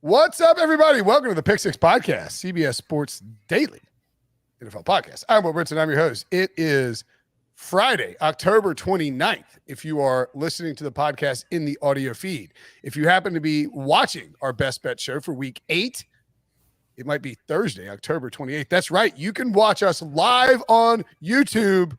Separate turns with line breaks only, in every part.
What's up, everybody? Welcome to the Pick Six Podcast, CBS Sports Daily NFL Podcast. I'm Brinson. I'm your host. It is Friday, October 29th, if you are listening to the podcast in the audio feed. If you happen to be watching our Best Bet show for week 8, it might be Thursday, October 28th. That's right. You can watch us live on YouTube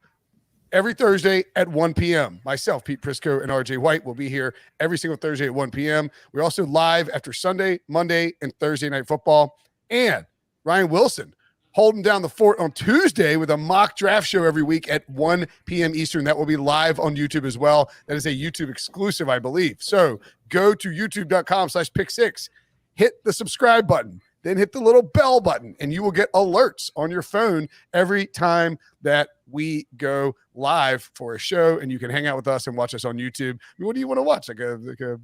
every Thursday at 1 p.m. Myself, Pete Prisco, and RJ White will be here every single Thursday at 1 p.m. We're also live after Sunday, Monday, and Thursday Night Football. And Ryan Wilson holding down the fort on Tuesday with a mock draft show every week at 1 p.m. Eastern. That will be live on YouTube as well. That is a YouTube exclusive, I believe. So go to youtube.com/pick6, hit the subscribe button, then hit the little bell button, and you will get alerts on your phone every time that we go live for a show, and you can hang out with us and watch us on YouTube. I mean, what do you want to watch? Like a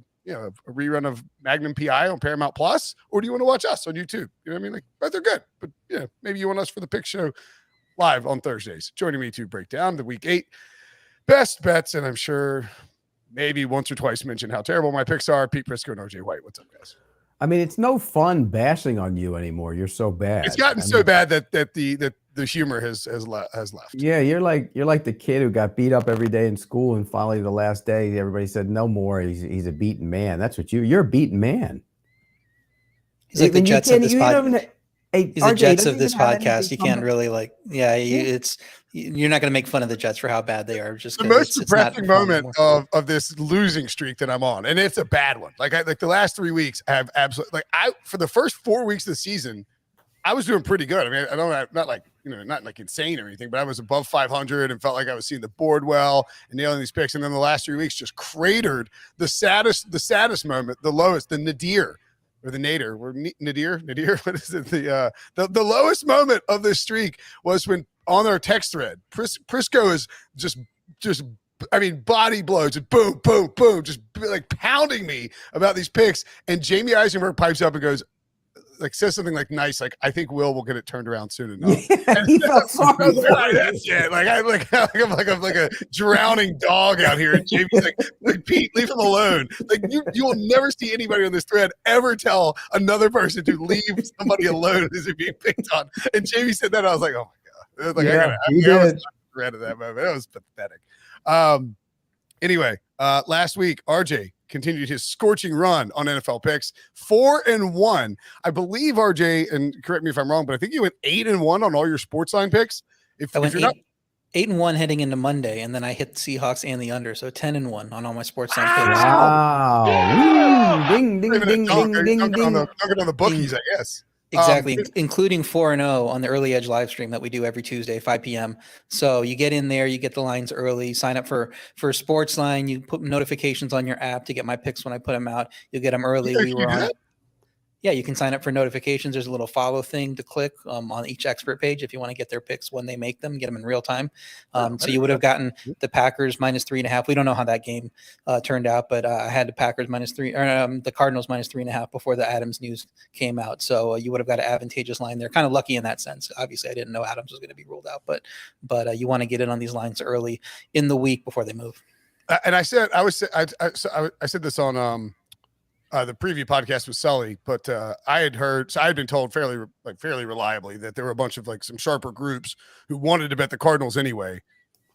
rerun of Magnum PI on Paramount Plus, or do you want to watch us on YouTube? You know what I mean? Like, both are good, but maybe you want us for the pick show live on Thursdays. Joining me to break down the week 8 best bets, and I'm sure maybe once or twice mention how terrible my picks are. Pete Prisco and RJ White. What's up, guys?
I mean, it's no fun bashing on you anymore. You're so bad.
It's gotten so bad that the humor has left.
Yeah, you're like the kid who got beat up every day in school, and finally the last day everybody said no more. He's a beaten man. That's what you're a beaten man.
He's like the Jets of this podcast. He's the Jets of this podcast. You can't really you're not going to make fun of the Jets for how bad they are. Just
the most depressing moment of this losing streak that I'm on, and it's a bad one. Like the last 3 weeks, I have absolutely for the first 4 weeks of the season, I was doing pretty good. I mean, not like insane or anything, but I was above 500 and felt like I was seeing the board well and nailing these picks. And then the last 3 weeks just cratered. The saddest moment, the lowest, the nadir. Or the nadir, or nadir. What is it? The lowest moment of this streak was when on our text thread, Prisco is just body blows, just boom, boom, boom, just like pounding me about these picks. And Jamie Eisenberg pipes up and goes, says something like nice, like I think will get it turned around soon enough.
Yeah, he felt sorry.
I'm like a drowning dog out here. And Jamie's like Pete, leave him alone. Like you will never see anybody on this thread ever tell another person to leave somebody alone as they're being picked on. And Jamie said that, I was like, oh my god. I was regret of that moment. It was pathetic. Anyway, last week, RJ continued his scorching run on NFL picks, 4-1. I believe RJ, and correct me if I'm wrong, but I think you went 8-1 on all your sports line picks.
I went 8-1 heading into Monday, and then I hit the Seahawks and the under, so 10-1 on all my sports line picks.
Wow! Ding, ding, ding, ding, ding, ding.
On the bookies, I guess.
Exactly, including 4-0 on the Early Edge live stream that we do every Tuesday, 5 p.m. So you get in there, you get the lines early, sign up for Sportsline, you put notifications on your app to get my picks when I put them out. You'll get them early. We were on it. Yeah, you can sign up for notifications. There's a little follow thing to click on each expert page if you want to get their picks when they make them, get them in real time. So you would have gotten the Packers -3.5. We don't know how that game turned out, but I had the Packers -3 or the Cardinals -3.5 before the Adams news came out. So you would have got an advantageous line there. Kind of lucky in that sense. Obviously, I didn't know Adams was going to be ruled out, but you want to get in on these lines early in the week before they move.
And I said this on the preview podcast with Sully, but I had been told fairly reliably that there were a bunch of some sharper groups who wanted to bet the Cardinals anyway.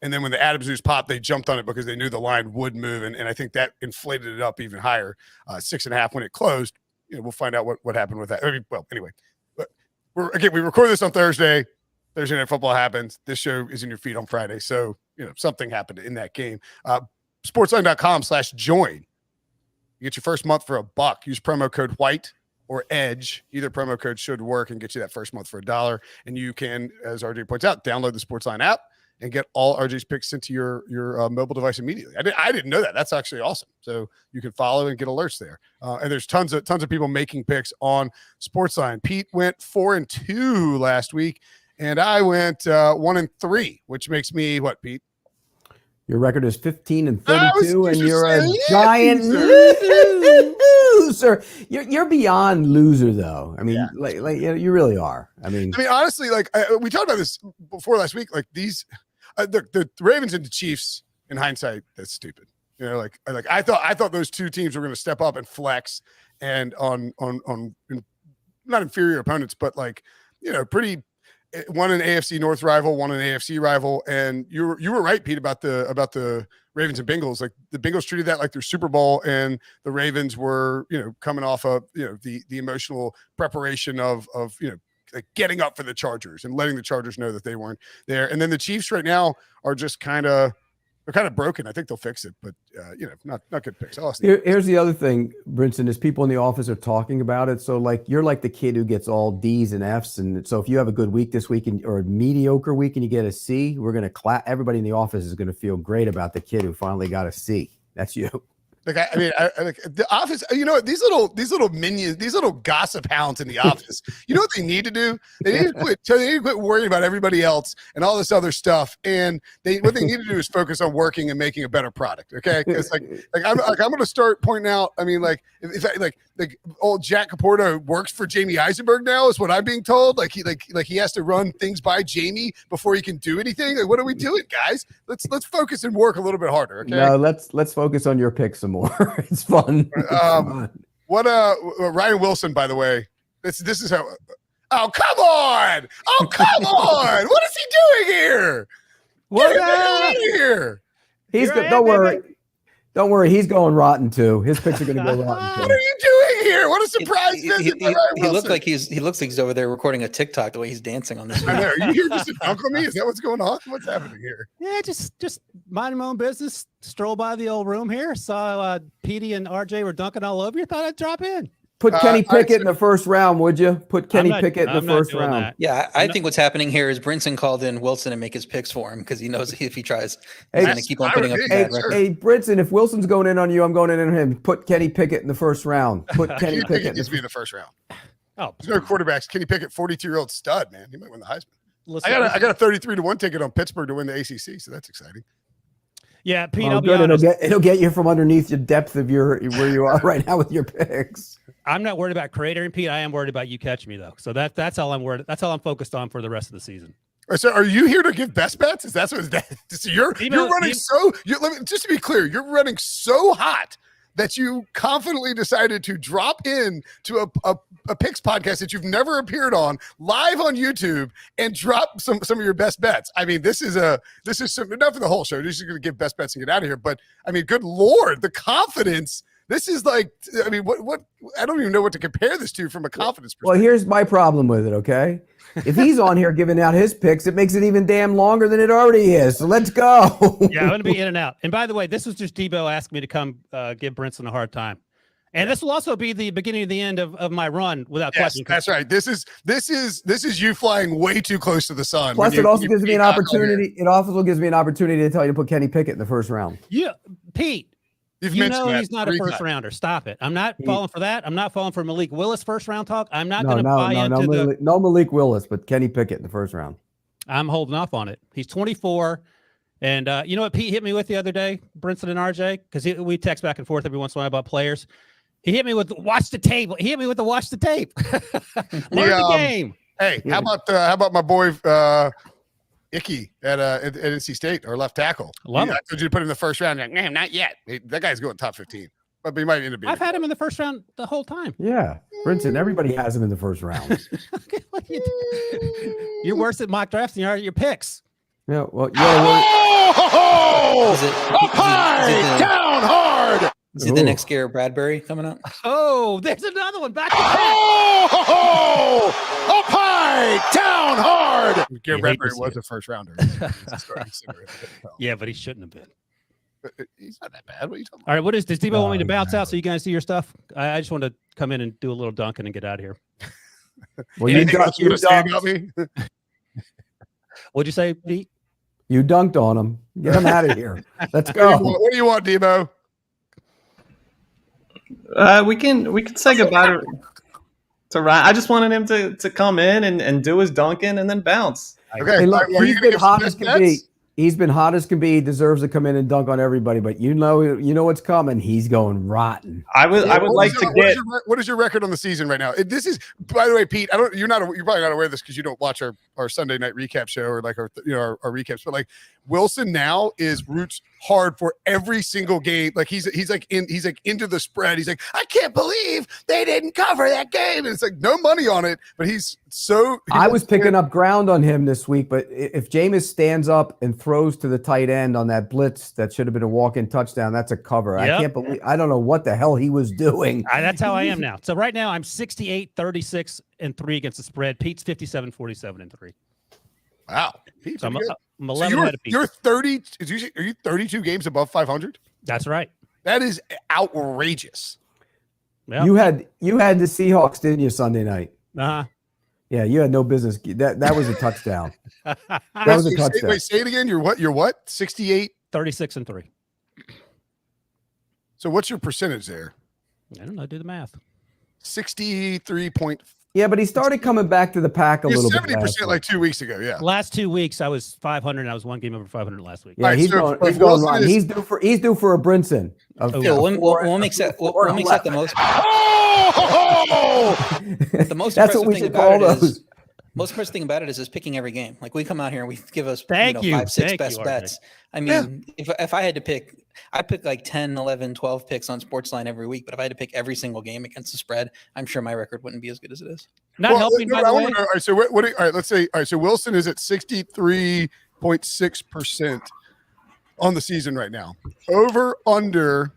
And then when the Adams news popped, they jumped on it because they knew the line would move. And I think that inflated it up even higher, 6.5 when it closed. We'll find out what happened with that. Anyway, but we record this on Thursday. Thursday Night Football happens. This show is in your feed on Friday. So, something happened in that game. Sportsline.com/join. You get your first month for $1. Use promo code WHITE or EDGE. Either promo code should work and get you that first month for $1. And you can, as RJ points out, download the Sportsline app and get all RJ's picks sent to your mobile device immediately. I didn't know that. That's actually awesome. So you can follow and get alerts there. And there's tons of people making picks on Sportsline. Pete went 4-2 last week, and I went 1-3, which makes me what, Pete?
Your record is 15-32, and you're a giant loser. You're beyond loser, though. I mean, you really are. I mean,
honestly, we talked about this before last week. Like these, the Ravens and the Chiefs. In hindsight, that's stupid. You know, like I thought those two teams were going to step up and flex and on not inferior opponents, but like, you know, pretty one an AFC North rival, one an AFC rival. And you were right, Pete, about the Ravens and Bengals. Like the Bengals treated that like their Super Bowl, and the Ravens were, you know, coming off of, you know, the emotional preparation of you know, like getting up for the Chargers and letting the Chargers know that they weren't there. And then the Chiefs right now are just kind of broken. I think they'll fix it, but you know, not good picks.
Here's the other thing, Brinson, is people in the office are talking about it. So like you're like the kid who gets all D's and F's, and so if you have a good week this week or a mediocre week and you get a C, we're gonna clap. Everybody in the office is gonna feel great about the kid who finally got a C. That's you.
Like I mean, like the office. You know what? These little minions, these little gossip hounds in the office. You know what they need to do? They need to quit. They need to quit worrying about everybody else and all this other stuff. And what they need to do is focus on working and making a better product. Okay, because like I'm going to start pointing out. I mean, like if I, like old Jack Caporto works for Jamie Eisenberg now, is what I'm being told. Like he has to run things by Jamie before he can do anything. Like, what are we doing, guys? Let's focus and work a little bit harder. Okay.
No, let's focus on your picks some more. It's fun.
What Ryan Wilson, by the way, this is how. Oh, come on! Oh, come on! What is he doing here? What is he doing here?
He's good. Don't worry. Don't worry. He's going rotten too. His picks are going to go rotten too.
What are you doing here? What a surprise visit!
He looks like he looks like he's over there recording a TikTok the way he's dancing on this.
I know. Are you here just to dunk on me? Is that what's going on? What's happening here?
Yeah, just minding my own business. Stroll by the old room here. Saw Petey and RJ were dunking all over you. Thought I'd drop in.
Put Kenny Pickett in the first round, would you? Put Kenny Pickett in the first round.
That.
Yeah, I think what's happening here is Brinson called in Wilson to make his picks for him because he knows if he tries, he's going to keep on putting up a bad record.
Hey, Brinson, if Wilson's going in on you, I'm going in on him. Put Kenny Pickett in the first round. Put Kenny Pickett
needs to be in the first round.
Oh,
there's no quarterbacks. Kenny Pickett, 42-year-old stud, man. He might win the Heisman. I got a 33-1 ticket on Pittsburgh to win the ACC, so that's exciting.
Yeah, Pete,
well,
I'll be honest.
It'll get you from underneath the depth of where you are right now with your picks.
I'm not worried about cratering, Pete. I am worried about you catching me though. So that's all I'm worried. That's all I'm focused on for the rest of the season.
So, are you here to give best bets? Is that what? So you're running so. Just to be clear, you're running so hot that you confidently decided to drop in to a picks podcast that you've never appeared on live on YouTube and drop some of your best bets. I mean, this is some, not for the whole show. You're just going to give best bets and get out of here. But I mean, good Lord, the confidence. This is like, I mean, what I don't even know what to compare this to from a confidence perspective.
Well, here's my problem with it, okay? If he's on here giving out his picks, it makes it even damn longer than it already is. So let's go.
Yeah, I'm going to be in and out. And by the way, this was just Debo asking me to come give Brinson a hard time. And this will also be the beginning of the end of my run without question.
That's right. This is you flying way too close to the sun.
Plus, it also gives me an opportunity. It also gives me an opportunity to tell you to put Kenny Pickett in the first round.
Yeah, Pete. You know he's not a first rounder. Stop it. I'm not falling for that. I'm not falling for Malik Willis first round talk. I'm not going to buy into
no Malik Willis, but Kenny Pickett in the first round.
I'm holding off on it. He's 24. And you know what Pete hit me with the other day, Brinson and RJ? Because we text back and forth every once in a while about players. He hit me with watch the tape. He hit me with the watch the tape. Learn the game.
Hey, how about my boy Icky at NC State, or left tackle? I told you to put him in the first round. Like, man, not yet. That guy's going top 15, but he might end up being.
I've had him in the first round the whole time.
Yeah, Brinson, everybody has him in the first round.
You're worse at mock drafts than you are at your picks.
Yeah, well,
up high, down hard.
Is it the next Garrett Bradbury coming up?
Oh, there's another one. Back to back.
Up high, down hard. Garrett Bradbury was a first rounder.
Yeah, but he shouldn't have been.
He's not that bad. What are you talking about?
All right, does Debo want me to bounce out so you guys see your stuff? I just want to come in and do a little dunking and get out of here.
Well, you dunked
me.
What'd you say, Pete?
You dunked on him. Get him out of here. Let's go.
What do you want, Debo?
We can say goodbye to Ryan. I just wanted him to come in and do his dunking and then bounce.
Okay.
Hey, look, he's been hot as can be. He's been hot as can be. He deserves to come in and dunk on everybody, but you know what's coming. He's going rotten.
I would like to get.
What is your record on the season right now? This is, by the way, Pete. You're probably not aware of this because you don't watch our Sunday night recap show or like our recaps. But like Wilson now roots hard for every single game. Like he's into the spread. He's like, I can't believe they didn't cover that game. And it's like no money on it, but
I was picking up ground on him this week, but if Jameis stands up and throws to the tight end on that blitz that should have been a walk-in touchdown, that's a cover.
Yep.
I can't believe, I don't know what the hell he was doing.
That's how I am now. So right now I'm 68, 36, and 3 against the spread. Pete's 57, 47, and 3.
Wow. Pete's
So I'm
good.
11
So
ahead of Pete.
you're 30. Are you 32 games above 500?
That's right.
That is outrageous.
Yep.
You had the Seahawks, didn't you, Sunday night?
Uh-huh.
Yeah, you had no business. That was a touchdown. That was a touchdown.
Wait, say it again. You're what? You're what? 68.
36 and 3.
So what's your percentage there?
I don't know. Do the math.
63.5.
Yeah, but he started coming back to the pack a little bit.
70% like 2 weeks ago. Yeah.
Last 2 weeks I was 500 and I was one game over 500 last week.
Yeah,
All right,
he's
so
going.
if
He's going
Wilson
wrong.
is-
He's due for a Brinson.
We'll make that the most.
Oh!
The most
That's what
impressive
we
thing
should
about
call
it
those.
is most impressive thing about it is picking every game. Like we come out here and we give us
Thank you.
5, 6
Thank
best
you, RJ.
bets. I mean, if I had to pick, I pick like 10, 11, 12 picks on Sportsline every week. But if I had to pick every single game against the spread, I'm sure my record wouldn't be as good as it is.
Not helping, by the way.
All right, so all right, let's say, all right, so Wilson is at 63.6% on the season right now. Over under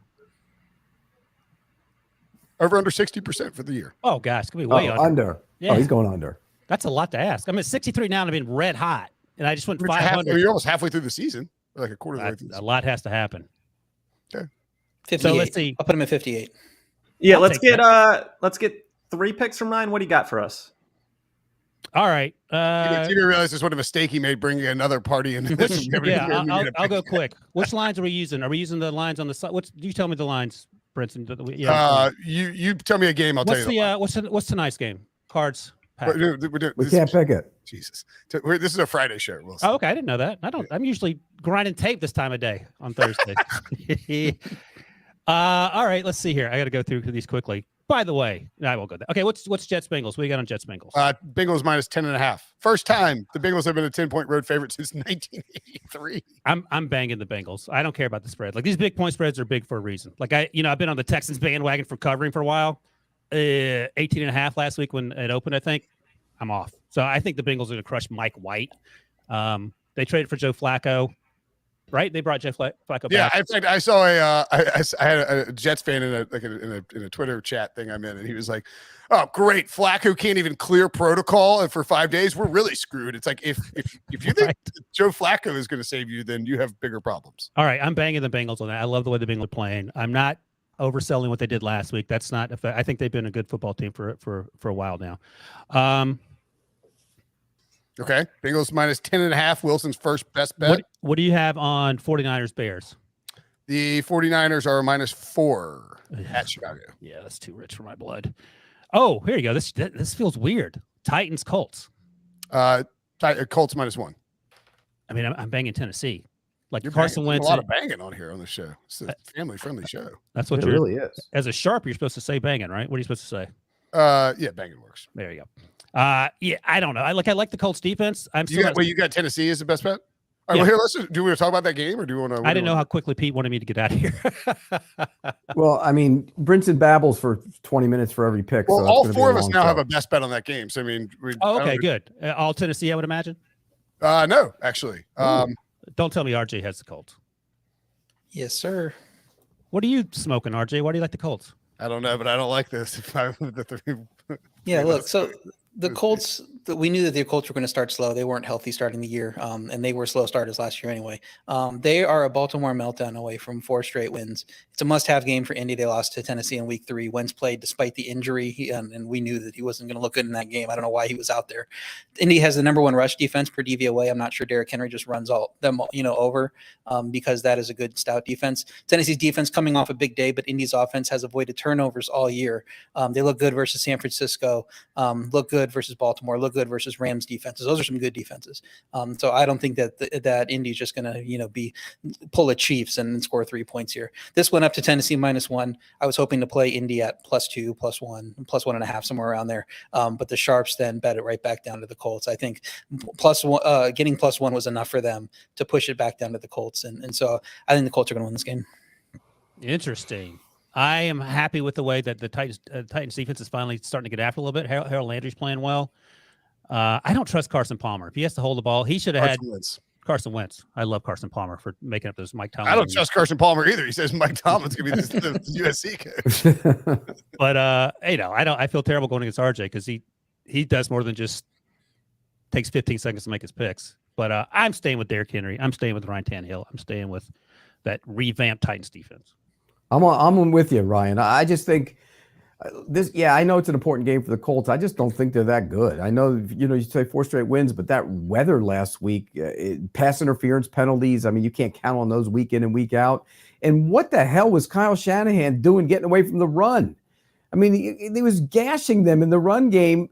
60% for the year.
Oh, gosh. It's going to be way
Under.
Yeah.
Oh, he's going under.
That's a lot to ask. I'm at 63 now and I've been red hot. And I just went
You're
500.
you're almost halfway through the season, like a quarter of the way through the
A
season.
lot has to happen.
58.
So let's see.
I'll put him at 58.
Yeah,
I'll
let's
take
get 3 picks from Ryan. What do you got for us?
All right.
You didn't realize this what a mistake he made bringing another party into this.
I'll go quick. Which lines are we using? Are we using the lines on the side? You tell me the lines, Brinson.
You tell me a game. I'll tell you.
What's tonight's game? Cards. Pack.
We can't pick it.
Jesus. This is a Friday show. Wilson.
Oh, okay. I didn't know that. I'm usually grinding tape this time of day on Thursday. All right. Let's see here. I got to go through these quickly. By the way, I won't go there. Okay. What's Jets Bengals? What do you got on Jets Bengals?
Bengals minus 10.5. First time the Bengals have been a 10-point road favorite since 1983.
I'm banging the Bengals. I don't care about the spread. Like these big point spreads are big for a reason. Like I've been on the Texans bandwagon for covering for a while. 18.5 last week when it opened, I think. I'm off. So I think the Bengals are going to crush Mike White. They traded for Joe Flacco, right? They brought Joe Flacco back.
Yeah, in fact, I saw I had a Jets fan in a Twitter chat thing I'm in, and he was like, "Oh, great, Flacco can't even clear protocol, and for 5 days we're really screwed." It's like if you think
Right.
Joe Flacco is going to save you, then you have bigger problems.
All right, I'm banging the Bengals on that. I love the way the Bengals are playing. I'm not overselling what they did last week. That's not. I think they've been a good football team for a while now.
Okay, Bengals minus 10.5. Wilson's first best bet.
What do you have on 49ers Bears?
The 49ers are minus 4 at Chicago.
Yeah, that's too rich for my blood. Oh, here you go. This feels weird. Titans-Colts.
Colts minus 1.
I mean, I'm banging Tennessee. Like
You're
Carson
banging.
Wentz.
A lot of banging on here on the show. It's a family-friendly show.
That's what
It
you're.
really is.
As a sharp, you're supposed to say banging, right? What are you supposed to say?
Yeah, banging works.
There you go. Yeah, I don't know. I like the Colts defense.
You got Tennessee as the best bet? All right,
Yeah.
well, here, do we want to talk about that game, or do we want to?
I didn't know how quickly Pete wanted me to get out of here.
Well, I mean, Brinson babbles for 20 minutes for every pick.
Well,
so
all
it's gonna be
4
a
of us
long
now
show.
have a best bet on that game. So I mean,
Okay, good. All Tennessee, I would imagine.
No, actually,
Don't tell me RJ has the Colts.
Yes, sir.
What are you smoking, RJ? Why do you like the Colts?
I don't know, but I don't like this.
Yeah, look, so the Colts, we knew that the Colts were going to start slow. They weren't healthy starting the year, and they were slow starters last year anyway. They are a Baltimore meltdown away from 4 straight wins. It's a must-have game for Indy. They lost to Tennessee in week 3. Wentz played despite the injury, and we knew that he wasn't going to look good in that game. I don't know why he was out there. Indy has the number 1 rush defense per DVOA. I'm not sure Derrick Henry just runs them over because that is a good stout defense. Tennessee's defense coming off a big day, but Indy's offense has avoided turnovers all year. They look good versus San Francisco, look good versus Baltimore, look look good versus Rams defenses. Those are some good defenses. So I don't think that Indy's just going to, pull a Chiefs and score 3 points here. This went up to Tennessee -1. I was hoping to play Indy at +2, +1, +1.5, somewhere around there. But the Sharps then bet it right back down to the Colts. I think +1, getting +1 was enough for them to push it back down to the Colts. And so I think the Colts are going to win this game.
Interesting. I am happy with the way that the Titans defense is finally starting to get after a little bit. Harold Landry's playing well. I don't trust Carson Palmer. If he has to hold the ball, he should have had Carson Wentz. I love Carson Palmer for making up those Mike Tomlin.
I don't trust Carson Palmer either. He says Mike Tomlin's going to be the USC coach.
But I feel terrible going against RJ because he does more than just takes 15 seconds to make his picks. But I'm staying with Derrick Henry. I'm staying with Ryan Tannehill. I'm staying with that revamped Titans defense.
I'm with you, Ryan. I just think this. Yeah, I know it's an important game for the Colts. I just don't think they're that good. I know you say 4 straight wins, but that weather last week, pass interference penalties. I mean, you can't count on those week in and week out. And what the hell was Kyle Shanahan doing getting away from the run? I mean, he was gashing them in the run game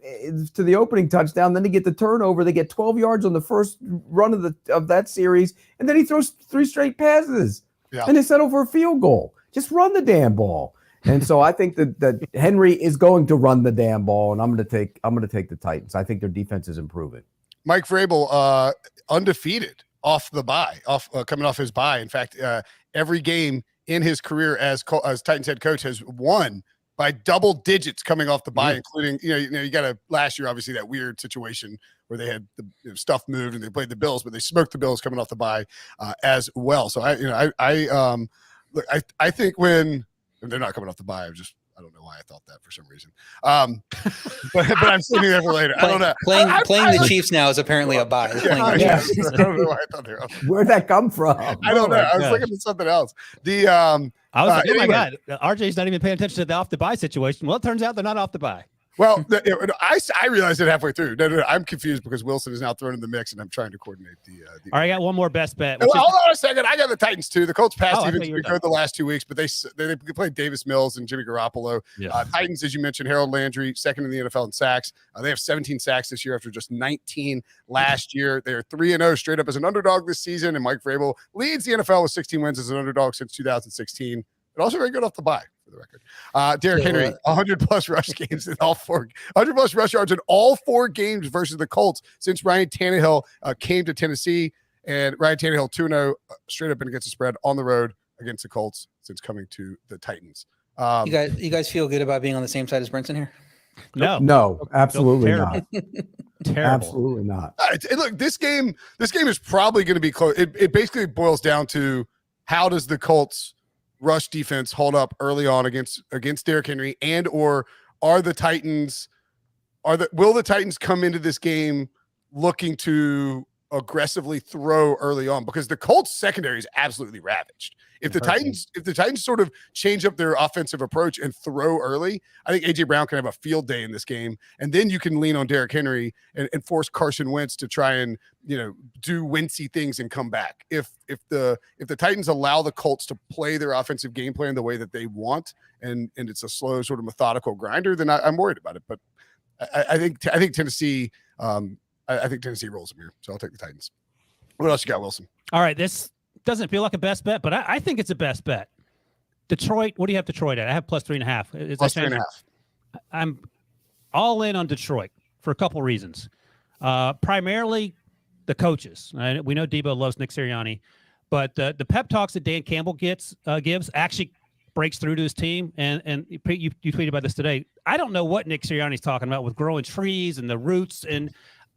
to the opening touchdown. Then they get the turnover. They get 12 yards on the first run of that series, and then he throws 3 straight passes, and they settle for a field goal. Just run the damn ball. And so I think that Henry is going to run the damn ball, and I'm going to take the Titans. I think their defense is improving.
Mike Vrabel, undefeated off the bye, coming off his bye. In fact, every game in his career as Titans head coach has won by double digits coming off the bye, including you got last year, obviously that weird situation where they had the stuff moved and they played the Bills, but they smoked the Bills coming off the bye as well. So I think when they're not coming off the bye, I don't know why I thought that for some reason. But I'm saving that for later. I don't know.
Playing the Chiefs now is apparently a bye.
I don't know why I thought they were off.
Where'd that come from?
I don't know. I was looking at something else.
I was like, oh my God, RJ's not even paying attention to the off the bye situation. Well, it turns out they're not off the bye.
Well, I realized it halfway through. No, I'm confused because Wilson is now thrown in the mix, and I'm trying to coordinate the
All right, I got one more best bet.
Hold on a second. I got the Titans too. The Colts passed even good the last 2 weeks, but they played Davis Mills and Jimmy Garoppolo. Yeah. Titans, as you mentioned, Harold Landry, second in the NFL in sacks. They have 17 sacks this year after just 19 last year. They are 3-0 straight up as an underdog this season, and Mike Vrabel leads the NFL with 16 wins as an underdog since 2016. But also very good off the bye, for the record. Derrick Henry, 100-plus rush games in all 100-plus rush yards in all 4 games versus the Colts since Ryan Tannehill came to Tennessee. And Ryan Tannehill 2-0 straight up and against the spread on the road against the Colts since coming to the Titans.
You guys feel good about being on the same side as Brinson here?
No, absolutely not.
Terrible.
Absolutely not.
Look, this game is probably going to be close. It basically boils down to how does the Colts rush defense hold up early on against Derrick Henry, and or will the Titans come into this game looking to aggressively throw early on? Because the Colts secondary is absolutely ravaged. If the Titans sort of change up their offensive approach and throw early, I think AJ Brown can have a field day in this game, and then you can lean on Derrick Henry and force Carson Wentz to try and do Wentzy things and come back. If the Titans allow the Colts to play their offensive game plan the way that they want, and it's a slow sort of methodical grinder, then I'm worried about it. But I think Tennessee. I think Tennessee rolls them here, so I'll take the Titans. What else you got, Wilson?
All right, this doesn't feel like a best bet, but I think it's a best bet. Detroit, what do you have Detroit at? I have +3.5.
Plus 3.5.
I'm all in on Detroit for a couple reasons. Primarily the coaches. We know Debo loves Nick Sirianni, but the pep talks that Dan Campbell gives actually breaks through to his team. And you tweeted about this today. I don't know what Nick Sirianni's talking about with growing trees and the roots, and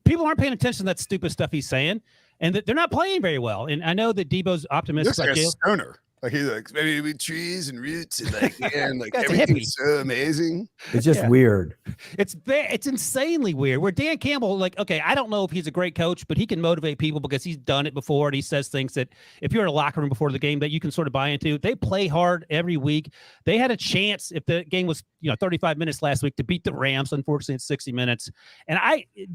people aren't paying attention to that stupid stuff he's saying, and that they're not playing very well. And I know that Debo's optimistic.
He looks like a stoner. Like he's like, maybe with trees and roots and like everything's so amazing.
It's just weird.
It's insanely weird. Where Dan Campbell, I don't know if he's a great coach, but he can motivate people because he's done it before, and he says things that if you're in a locker room before the game that you can sort of buy into. They play hard every week. They had a chance if the game was 35 minutes last week to beat the Rams. Unfortunately, it's 60 minutes. And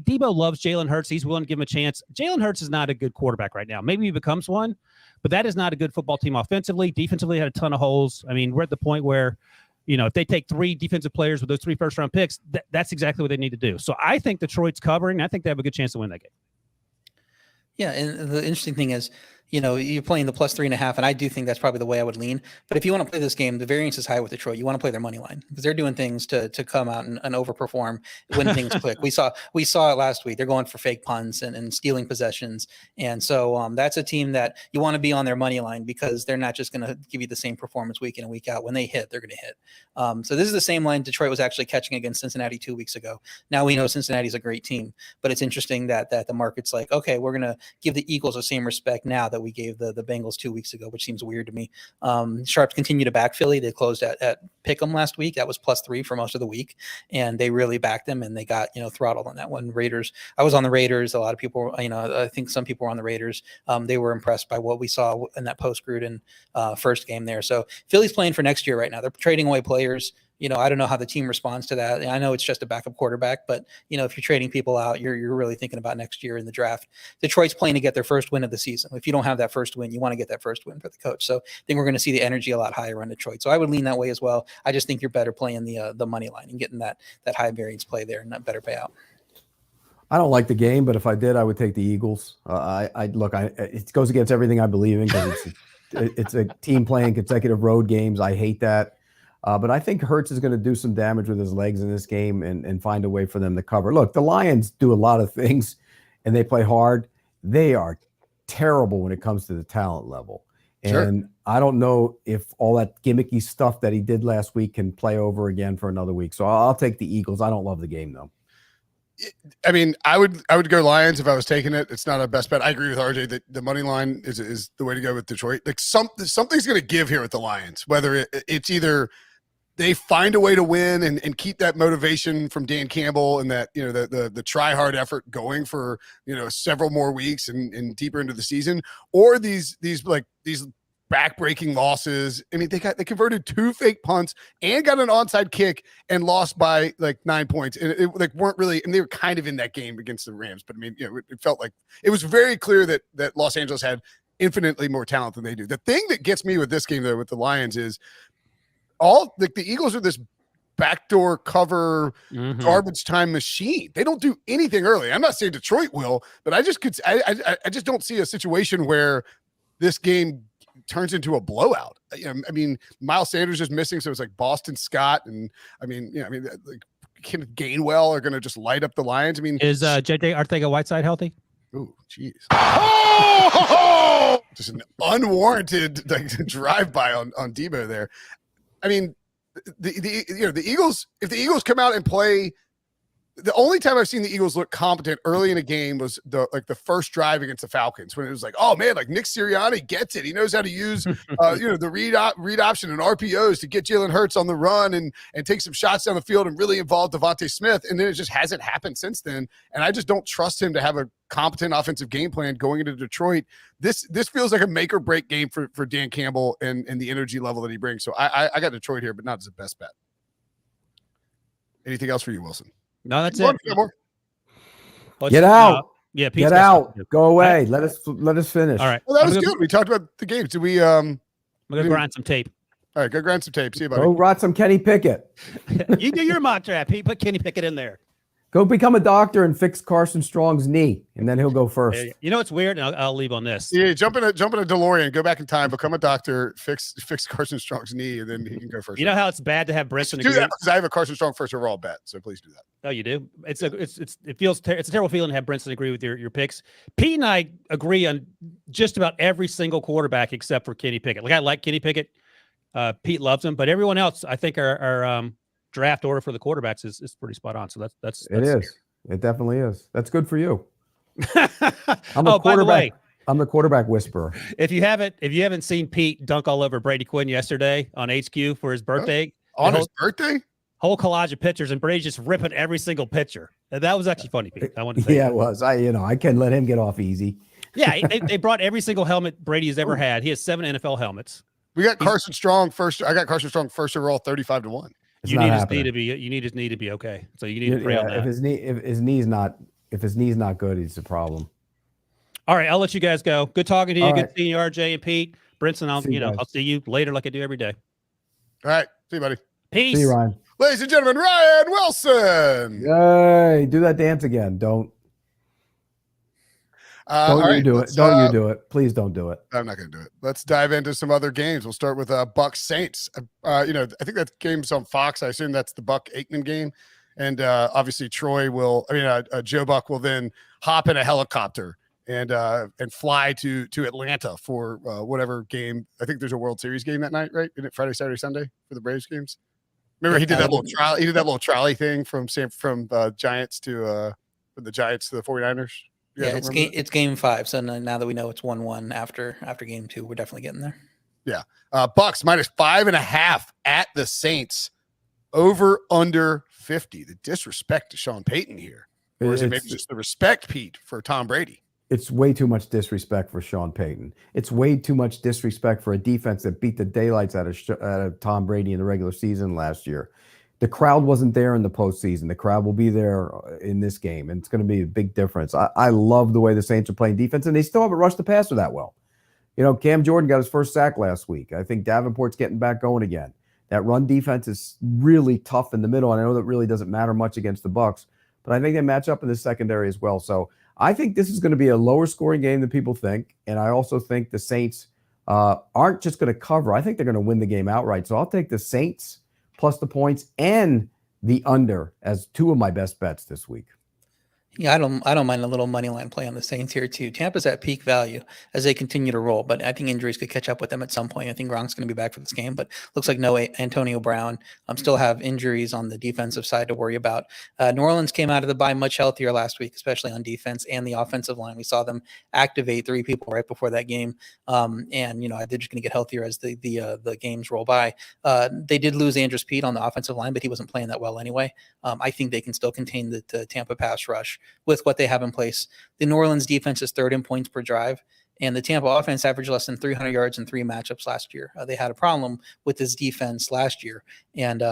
Debo loves Jalen Hurts. He's willing to give him a chance. Jalen Hurts is not a good quarterback right now. Maybe he becomes one, but that is not a good football team offensively. Defensively, had a ton of holes. I mean, we're at the point where, if they take 3 defensive players with those 3 first-round picks, that's exactly what they need to do. So I think Detroit's covering. I think they have a good chance to win that game.
Yeah, and the interesting thing is, you're playing the +3.5, and I do think that's probably the way I would lean. But if you want to play this game, the variance is high with Detroit. You want to play their money line because they're doing things to come out and overperform when things click. We saw it last week. They're going for fake punts and stealing possessions, and so that's a team that you want to be on their money line because they're not just going to give you the same performance week in and week out. When they hit, they're going to hit. So this is the same line Detroit was actually catching against Cincinnati 2 weeks ago. Now we know Cincinnati's a great team, but it's interesting that the market's like, okay, we're going to give the Eagles the same respect now that we gave the Bengals 2 weeks ago, which seems weird to me. Sharps continue to back Philly. They closed at Pick'em last week. That was +3 for most of the week, and they really backed them, and they got throttled on that one. Raiders. I was on the Raiders. A lot of people, I think some people were on the Raiders. They were impressed by what we saw in that post-Gruden first game there. So Philly's playing for next year right now. They're trading away players. I don't know how the team responds to that. I know it's just a backup quarterback, but if you're trading people out, you're really thinking about next year in the draft. Detroit's playing to get their first win of the season. If you don't have that first win, you want to get that first win for the coach. So I think we're going to see the energy a lot higher on Detroit. So I would lean that way as well. I just think you're better playing the money line and getting that high variance play there and that better payout.
I don't like the game, but if I did, I would take the Eagles. It goes against everything I believe in because it's a team playing consecutive road games. I hate that. But I think Hurts is going to do some damage with his legs in this game and find a way for them to cover. Look, the Lions do a lot of things, and they play hard. They are terrible when it comes to the talent level.
Sure.
And I don't know if all that gimmicky stuff that he did last week can play over again for another week. So I'll take the Eagles. I don't love the game, though.
I mean, I would go Lions if I was taking it. It's not a best bet. I agree with RJ that the money line is the way to go with Detroit. Like something's going to give here with the Lions, whether it's either – they find a way to win and keep that motivation from Dan Campbell and that, the try hard effort going for, several more weeks and deeper into the season, or these back-breaking losses. I mean, they converted 2 fake punts and got an onside kick and lost by 9 points. And it weren't really, and they were kind of in that game against the Rams, but I mean, it felt like it was very clear that Los Angeles had infinitely more talent than they do. The thing that gets me with this game though, with the Lions is, the Eagles are this backdoor cover garbage time machine. They don't do anything early. I'm not saying Detroit will, but I just don't see a situation where this game turns into a blowout. I mean, Miles Sanders is missing, so it's like Boston Scott and Kenneth Gainwell are going to just light up the Lions. I mean,
is JJ Arcega-Whiteside healthy?
Oh, jeez. Oh! Just an unwarranted drive-by on Debo there. I mean, the Eagles, if the Eagles come out and play, the only time I've seen the Eagles look competent early in a game was the first drive against the Falcons, when it was like, oh man, Nick Sirianni gets it. He knows how to use the read option and RPOs to get Jalen Hurts on the run and take some shots down the field and really involve Devontae Smith. And then it just hasn't happened since then. And I just don't trust him to have a competent offensive game plan going into Detroit. This feels like a make or break game for Dan Campbell and the energy level that he brings. So I got Detroit here, but not as a best bet. Anything else for you, Wilson?
No, that's it.
Get out.
Yeah,
get out. Go away.
Right.
Let us finish.
All right.
Well, that was good. We talked about the games. Did we?
I'm gonna grind some tape.
All right, go grind some tape. See you, buddy.
Go rot some Kenny Pickett.
You do your mock draft. Pete, put Kenny Pickett in there.
Go become a doctor and fix Carson Strong's knee, and then he'll go first.
It's weird, and I'll leave on this.
Yeah, jump in a DeLorean, go back in time, become a doctor, fix Carson Strong's knee, and then he can go first.
You know how it's bad to have Brinson
do that because I have a Carson Strong first overall bet, so please do that.
Oh, you do? It's a terrible feeling to have Brinson agree with your picks. Pete and I agree on just about every single quarterback except for Kenny Pickett. I like Kenny Pickett. Pete loves him, but everyone else, I think our draft order for the quarterbacks is pretty spot on. So that's
it is.
Scary.
It definitely is. That's good for you. I'm
by the way,
I'm the quarterback whisperer.
If you haven't seen Pete dunk all over Brady Quinn yesterday on HQ for his birthday,
on his birthday,
whole collage of pictures, and Brady's just ripping every single picture. And that was actually funny, Pete. I want to say,
yeah, it was. I can't let him get off easy.
Yeah, they brought every single helmet Brady has ever had. He has 7 NFL helmets.
We got Carson Strong first. I got Carson Strong first overall, 35-1.
It's
you
not
need
happening.
his knee to be okay. So you need to pray on that.
If his knee's not good, it's a problem.
All right, I'll let you guys go. Good talking to you.
All
Good
right.
seeing you, RJ and Pete. Brinson, I'll see you later like I do every day.
All right, see you, buddy.
Peace.
See you, Ryan.
Ladies and gentlemen, Ryan Wilson.
Yay! Do that dance again. Don't
All
you
right,
do it.
let's,
Don't you do it. Please don't do it.
I'm not going to do it. Let's dive into some other games. We'll start with Bucs-Saints. I think that game's on Fox. I assume that's the Buck-Aikman game. And obviously Joe Buck will then hop in a helicopter and fly to Atlanta for whatever game. I think there's a World Series game that night, right? Isn't it Friday, Saturday, Sunday for the Braves games? Remember he did that little trial. He did that little trolley thing from Giants to the 49ers.
Yeah, it's game 5. So now that we know it's 1-1 after game 2, we're definitely getting there.
Yeah. Bucks minus 5.5 at the Saints. Over under 50. The disrespect to Sean Payton here. Or is it maybe just the respect, Pete, for Tom Brady?
It's way too much disrespect for Sean Payton. It's way too much disrespect for a defense that beat the daylights out of Tom Brady in the regular season last year. The crowd wasn't there in the postseason. The crowd will be there in this game, and it's going to be a big difference. I love the way the Saints are playing defense, and they still haven't rushed the passer that well. Cam Jordan got his first sack last week. I think Davenport's getting back going again. That run defense is really tough in the middle, and I know that really doesn't matter much against the Bucs, but I think they match up in the secondary as well. So I think this is going to be a lower scoring game than people think, and I also think the Saints aren't just going to cover. I think they're going to win the game outright. So I'll take the Saints plus the points and the under as 2 of my best bets this week.
Yeah, I don't mind a little money line play on the Saints here too. Tampa's at peak value as they continue to roll, but I think injuries could catch up with them at some point. I think Gronk's going to be back for this game, but looks like no Antonio Brown. Still have injuries on the defensive side to worry about. New Orleans came out of the bye much healthier last week, especially on defense and the offensive line. We saw them activate 3 people right before that game, and they're just going to get healthier as the games roll by. They did lose Andrew Speed on the offensive line, but he wasn't playing that well anyway. I think they can still contain the Tampa pass rush with what they have in place. The New Orleans defense is 3rd in points per drive, and the Tampa offense averaged less than 300 yards in 3 matchups last year. They had a problem with this defense last year, and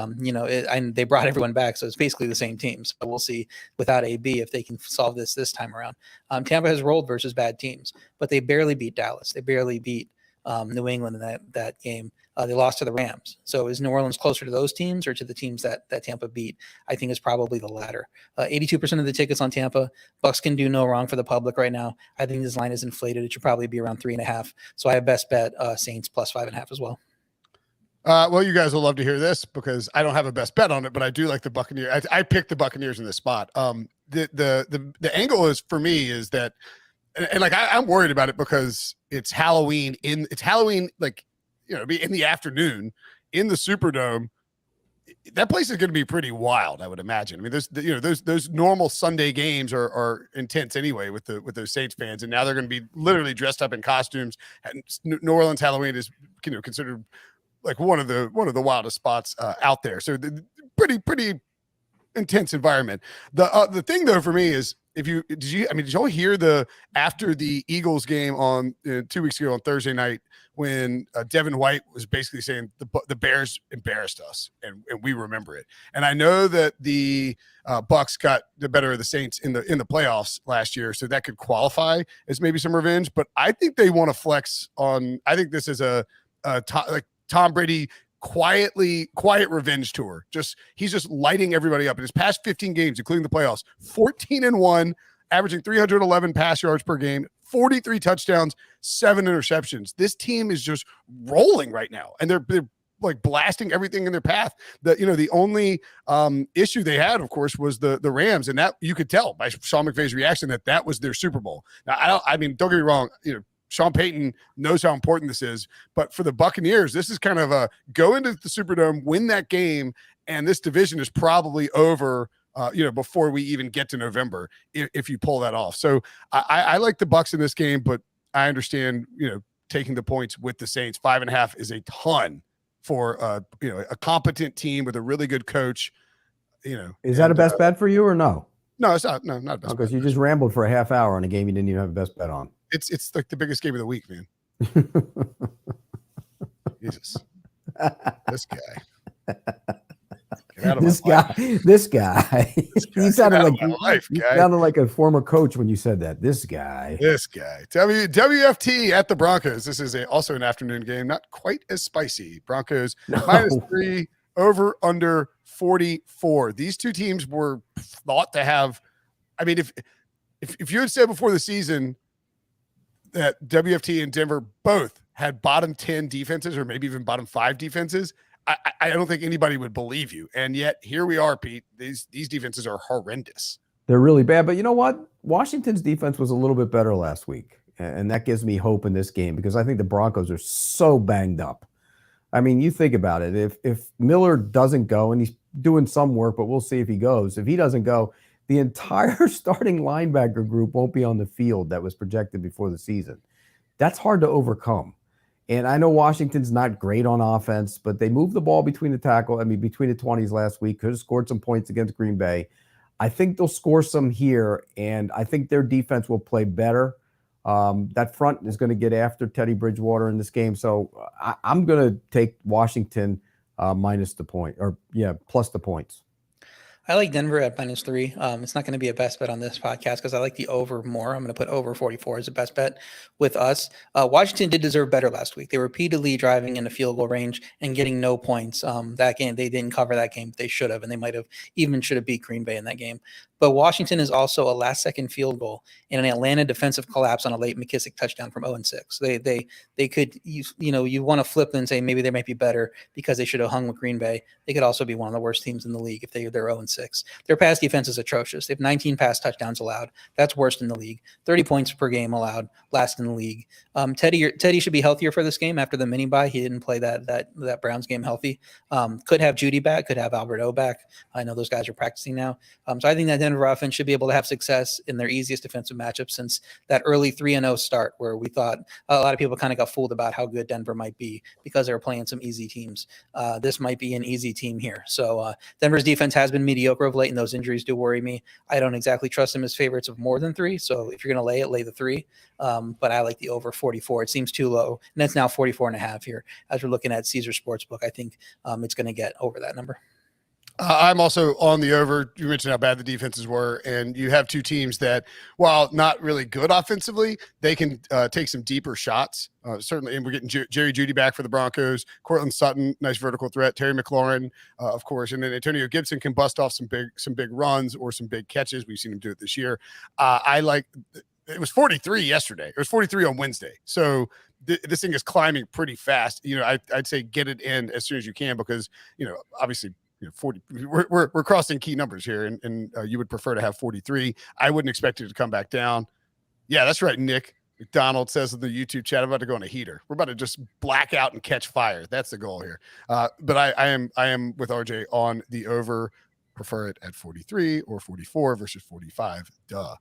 they brought everyone back, so it's basically the same teams. But we'll see without AB if they can solve this time around. Tampa has rolled versus bad teams, but they barely beat Dallas. They barely beat New England in that game. They lost to the Rams. So is New Orleans closer to those teams or to the teams that Tampa beat? I think it's probably the latter. 82% of the tickets on Tampa. Bucks can do no wrong for the public right now. I think this line is inflated. It should probably be around 3.5. So I have best bet Saints plus 5.5 as well.
Well, you guys will love to hear this because I don't have a best bet on it, but I do like the Buccaneers. I picked the Buccaneers in this spot. The angle is for me is that, and I'm worried about it because it's Halloween be in the afternoon in the Superdome. That place is going to be pretty wild, I would imagine. I mean, those normal Sunday games are intense anyway with those Saints fans, and now they're going to be literally dressed up in costumes. And New Orleans Halloween is considered like one of the wildest spots out there. So pretty intense environment. The thing though for me is, did y'all hear after the Eagles game on 2 weeks ago on Thursday night when Devin White was basically saying the Bears embarrassed us and we remember it. And I know that the Bucs got the better of the Saints in the playoffs last year, so that could qualify as maybe some revenge. But I think they want to flex on. I think this is a Tom Brady quiet revenge tour. He's just lighting everybody up in his past 15 games, including the playoffs, 14-1, averaging 311 pass yards per game, 43 touchdowns, 7 interceptions. This team is just rolling right now, and they're like blasting everything in their path. The only issue they had, of course, was the Rams, and that you could tell by Sean McVay's reaction that was their Super Bowl. Now, don't get me wrong, Sean Payton knows how important this is, but for the Buccaneers, this is kind of a go into the Superdome, win that game, and this division is probably over, before we even get to November, if you pull that off. So I like the Bucs in this game, but I understand, taking the points with the Saints. 5.5 is a ton for a competent team with a really good coach.
Is that a best bet for you or no?
No, it's not. No, not a best bet.
Because you just rambled for a half hour on a game you didn't even have a best bet on.
It's like the biggest game of the week, man. Jesus. This guy.
This guy. You sounded like a former coach when you said that. This guy.
WFT at the Broncos. This is also an afternoon game, not quite as spicy. Broncos -3 over under 44. These two teams were thought to have, I mean, if you had said before the season that WFT and Denver both had bottom 10 defenses or maybe even bottom 5 defenses, I don't think anybody would believe you. And yet here we are, Pete. These defenses are horrendous.
They're really bad. But you know what? Washington's defense was a little bit better last week. And that gives me hope in this game because I think the Broncos are so banged up. I mean, you think about it. If Miller doesn't go, and he's doing some work, but we'll see if he goes. If he doesn't go, the entire starting linebacker group won't be on the field that was projected before the season. That's hard to overcome. And I know Washington's not great on offense, but they moved the ball between the 20s last week. Could have scored some points against Green Bay. I think they'll score some here, and I think their defense will play better. That front is going to get after Teddy Bridgewater in this game. So I'm going to take Washington plus the points.
I like Denver at -3. It's not going to be a best bet on this podcast because I like the over more. I'm going to put over 44 as a best bet with us. Washington did deserve better last week. They were repeatedly driving in the field goal range and getting no points. That game, they didn't cover that game. They should have, and they might have should have beat Green Bay in that game. But Washington is also a last-second field goal in an Atlanta defensive collapse on a late McKissick touchdown from 0-6. They could, you want to flip and say maybe they might be better because they should have hung with Green Bay. They could also be one of the worst teams in the league if they're 0-6. Their pass defense is atrocious. They have 19 pass touchdowns allowed. That's worst in the league. 30 points per game allowed, last in the league. Teddy should be healthier for this game after the mini bye. He didn't play that Browns game healthy. Could have Judy back. Could have Alberto back. I know those guys are practicing now. So I think that Denver offense should be able to have success in their easiest defensive matchup since that early 3-0 start where we thought a lot of people kind of got fooled about how good Denver might be because they were playing some easy teams. This might be an easy team here. So Denver's defense has been mediocre of late, and those injuries do worry me. I don't exactly trust them as favorites of more than 3. So if you're going to lay it, lay the 3. But I like the over 44. It seems too low. And that's now 44.5 here. As we're looking at Caesar Sportsbook, I think it's going to get over that number.
I'm also on the over. You mentioned how bad the defenses were, and you have two teams that, while not really good offensively, they can take some deeper shots. Certainly, and we're getting Jerry Jeudy back for the Broncos. Cortland Sutton, nice vertical threat. Terry McLaurin, of course, and then Antonio Gibson can bust off some big runs or some big catches. We've seen him do it this year. I like. It was 43 yesterday. It was 43 on Wednesday. So this thing is climbing pretty fast. I'd say get it in as soon as you can because obviously. 40. We're crossing key numbers here, and you would prefer to have 43. I wouldn't expect it to come back down. Yeah, that's right. Nick McDonald says in the YouTube chat, I'm about to go on a heater. We're about to just black out and catch fire. That's the goal here. But I am with RJ on the over. Prefer it at 43 or 44 versus 45. Duh.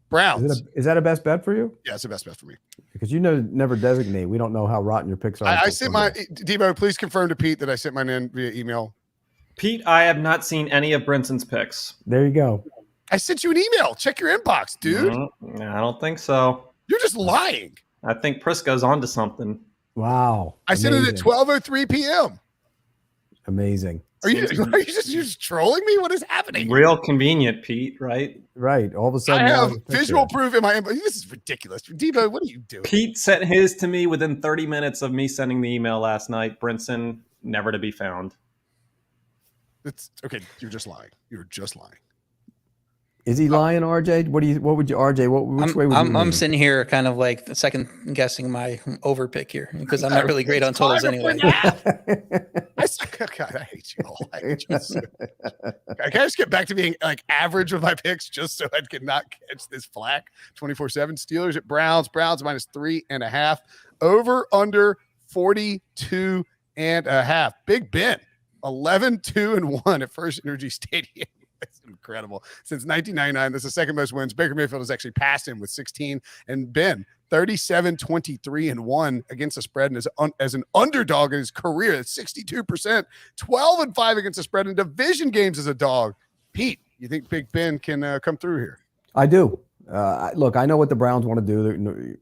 Browns.
Is that a best bet for you?
Yeah, it's the best bet for me.
Because never designate. We don't know how rotten your picks are.
I sent Debo, please confirm to Pete that I sent mine in via email.
Pete, I have not seen any of Brinson's picks.
There you go.
I sent you an email. Check your inbox, dude.
I don't think so.
You're just lying.
I think Prisco's onto something.
Wow.
I sent it at 12:03 p.m.
Amazing.
Are you just trolling me? What is happening?
Real convenient, Pete, right?
Right. All of a sudden,
I have visual proof in my inbox. This is ridiculous. Debo, what are you doing?
Pete sent his to me within 30 minutes of me sending the email last night. Brinson, never to be found.
It's okay. You're just lying. You're just lying.
Is he lying, RJ? Which way would you
I'm sitting here kind of like second guessing my over pick here because I'm not really great on totals anyway.
God, I hate you all. I hate you so much. Can I just get back to being like average with my picks just so I could not catch this flack 24/7? Steelers at Browns. Browns -3.5. Over under 42.5. Big Ben 11-2-1 at First Energy Stadium. That's incredible. Since 1999, that's the second most wins. Baker Mayfield has actually passed him with 16. And Ben, 37-23-1 against the spread, and as an underdog in his career, at 62%, 12-5 against the spread in division games as a dog. Pete, you think Big Ben can come through here?
I do. Look, I know what the Browns want to do.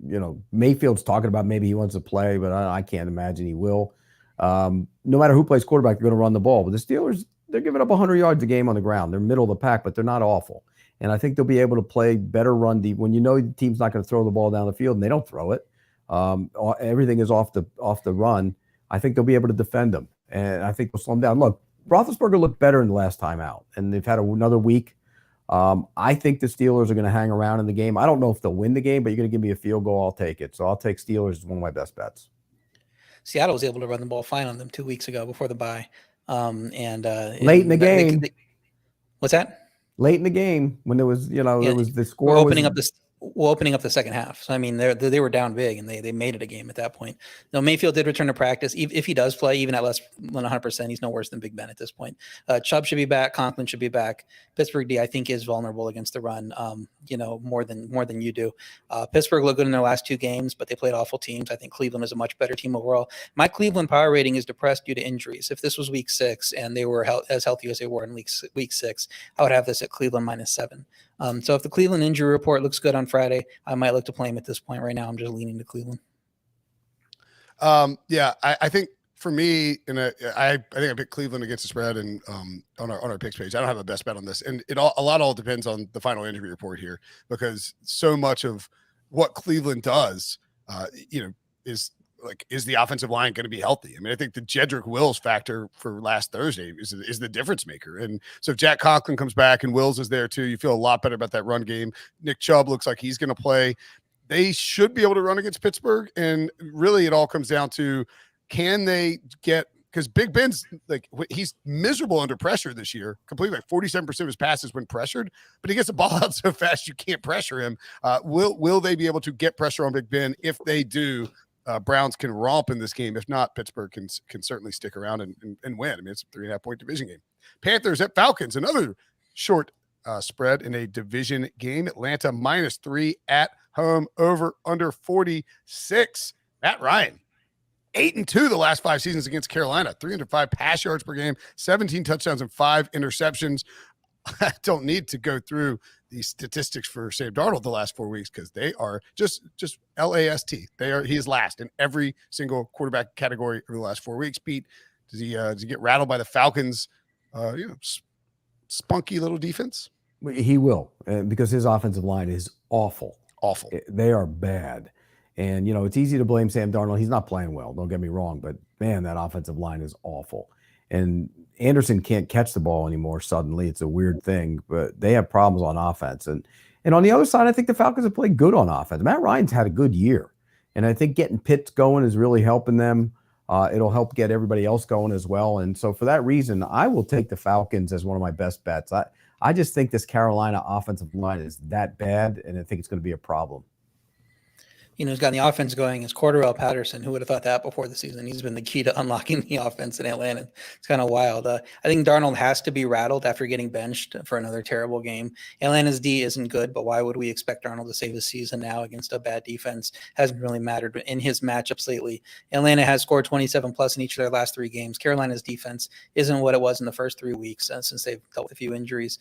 Mayfield's talking about maybe he wants to play, but I can't imagine he will. No matter who plays quarterback, they're going to run the ball. But the Steelers, they're giving up 100 yards a game on the ground. They're middle of the pack, but they're not awful. And I think they'll be able to play better run deep when the team's not going to throw the ball down the field and they don't throw it. Everything is off the run. I think they'll be able to defend them. and I think they'll slow them down. Look, Roethlisberger looked better in the last time out, and they've had another week. I think the Steelers are going to hang around in the game. I don't know if they'll win the game, but you're going to give me a field goal, I'll take it. So I'll take Steelers as one of my best bets.
Seattle was able to run the ball fine on them 2 weeks ago before the bye.
Late in the game.
What's that?
Late in the game when there was, there was the score.
Opening up the second half. So, I mean, they were down big and they made it a game at that point. Now, Mayfield did return to practice. If he does play, even at less than 100%, he's no worse than Big Ben at this point. Chubb should be back. Conklin should be back. Pittsburgh D, I think, is vulnerable against the run, more than you do. Pittsburgh looked good in their last 2 games, but they played awful teams. I think Cleveland is a much better team overall. My Cleveland power rating is depressed due to injuries. If this was week 6 and they were as healthy as they were in week 6, I would have this at Cleveland -7. So if the Cleveland injury report looks good on Friday, I might look to play him at this point. Right now, I'm just leaning to Cleveland.
I think for me, I think I picked Cleveland against the spread and on our picks page. I don't have a best bet on this, and a lot all depends on the final injury report here, because so much of what Cleveland does, is the offensive line going to be healthy? I mean, I think the Jedrick Wills factor for last Thursday is the difference maker. And so if Jack Conklin comes back and Wills is there too, you feel a lot better about that run game. Nick Chubb looks like he's going to play. They should be able to run against Pittsburgh. And really it all comes down to, can they get, because Big Ben's he's miserable under pressure this year, completely 47% of his passes when pressured, but he gets the ball out so fast you can't pressure him. Will they be able to get pressure on Big Ben? If they do, Browns can romp in this game. If not, Pittsburgh can certainly stick around and win. I mean, it's a 3.5-point division game. Panthers at Falcons, another short spread in a division game. Atlanta -3 at home, over under 46. Matt Ryan, 8-2 the last 5 seasons against Carolina, 305 pass yards per game, 17 touchdowns and 5 interceptions. I don't need to go through the statistics for Sam Darnold the last 4 weeks, because they are just LAST. He is last in every single quarterback category over the last 4 weeks. Pete, does he get rattled by the Falcons? Spunky little defense.
He will, because his offensive line is awful. They are bad. And, it's easy to blame Sam Darnold. He's not playing well, don't get me wrong, but man, that offensive line is awful. And Anderson can't catch the ball anymore suddenly. It's a weird thing, but they have problems on offense. And on the other side, I think the Falcons have played good on offense. Matt Ryan's had a good year. And I think getting Pitts going is really helping them. It'll help get everybody else going as well. And so for that reason, I will take the Falcons as one of my best bets. I just think this Carolina offensive line is that bad, and I think it's going to be a problem.
Who's got the offense going is Cordarrelle Patterson. Who would have thought that before the season? He's been the key to unlocking the offense in Atlanta. It's kind of wild. I think Darnold has to be rattled after getting benched for another terrible game. Atlanta's D isn't good, but why would we expect Darnold to save his season now against a bad defense? Hasn't really mattered in his matchups lately. Atlanta has scored 27 plus in each of their last 3 games. Carolina's defense isn't what it was in the first 3 weeks since they've dealt with a few injuries.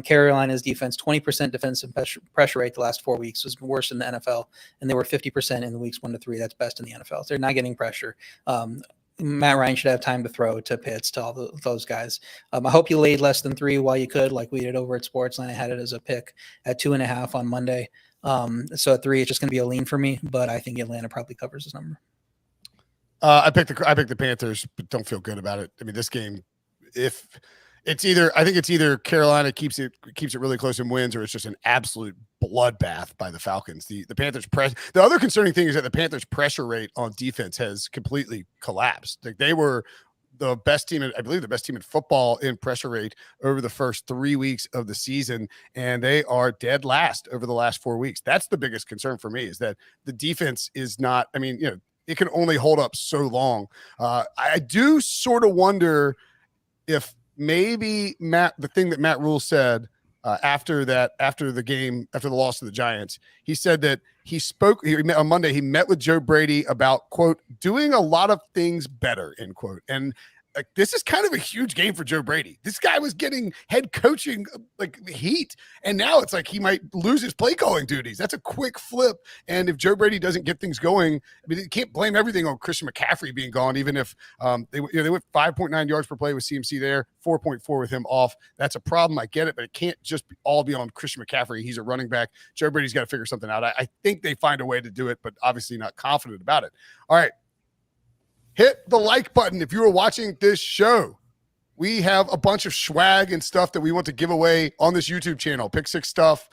Carolina's defense, 20% defensive pressure rate the last 4 weeks, was worse than the NFL, and they were 50% in the weeks 1 to 3. That's best in the NFL. So they're not getting pressure. Matt Ryan should have time to throw to Pitts, to all those guys. I hope you laid less than 3 while you could, like we did over at Sportsline. I had it as a pick at 2.5 on Monday. So at 3, it's just going to be a lean for me, but I think Atlanta probably covers this number.
I picked the Panthers, but don't feel good about it. I mean, this game, I think it's either Carolina keeps it really close and wins, or it's just an absolute bloodbath by the Falcons. The Panthers the other concerning thing is that the Panthers pressure rate on defense has completely collapsed. Like, they were the best team, I believe the best team in football in pressure rate over the first 3 weeks of the season, and they are dead last over the last 4 weeks. That's the biggest concern for me, is that the defense is not, it can only hold up so long. I do sort of wonder if maybe the thing that Matt Rule said after the loss to the Giants, he said that on Monday, he met with Joe Brady about, quote, doing a lot of things better, end quote. And this is kind of a huge game for Joe Brady. This guy was getting head coaching heat, and now it's like he might lose his play calling duties. That's a quick flip. And if Joe Brady doesn't get things going, you can't blame everything on Christian McCaffrey being gone. Even if they went 5.9 yards per play with CMC there, 4.4 with him off. That's a problem. I get it, but it can't just all be on Christian McCaffrey. He's a running back. Joe Brady's got to figure something out. I think they find a way to do it, but obviously not confident about it. All right. hit the like button if you are watching this show. We have a bunch of swag and stuff that we want to give away on this YouTube channel. Pick Six stuff,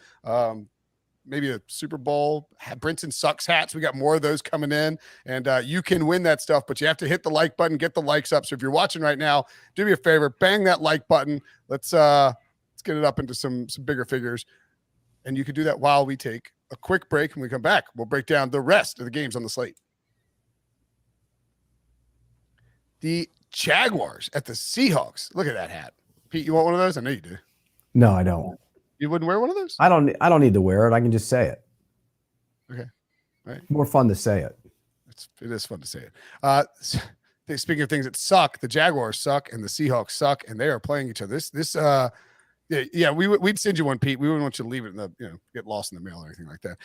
maybe a Super Bowl. Brinson Sucks hats. We got more of those coming in, and you can win that stuff, but you have to hit the like button, get the likes up. So if you're watching right now, do me a favor, bang that like button. Let's get it up into some bigger figures, and you can do that while we take a quick break. When we come back, we'll break down the rest of the games on the slate. The Jaguars at the Seahawks. Look at that hat. Pete, you want one of those? I know you do.
No, I don't.
You wouldn't wear one of those?
I don't need to wear it. I can just say it.
Okay. All right.
More fun to say it.
It is fun to say it. Speaking of things that suck, the Jaguars suck and the Seahawks suck, and they are playing each other. We'd send you one, Pete. We wouldn't want you to leave it in get lost in the mail or anything like that.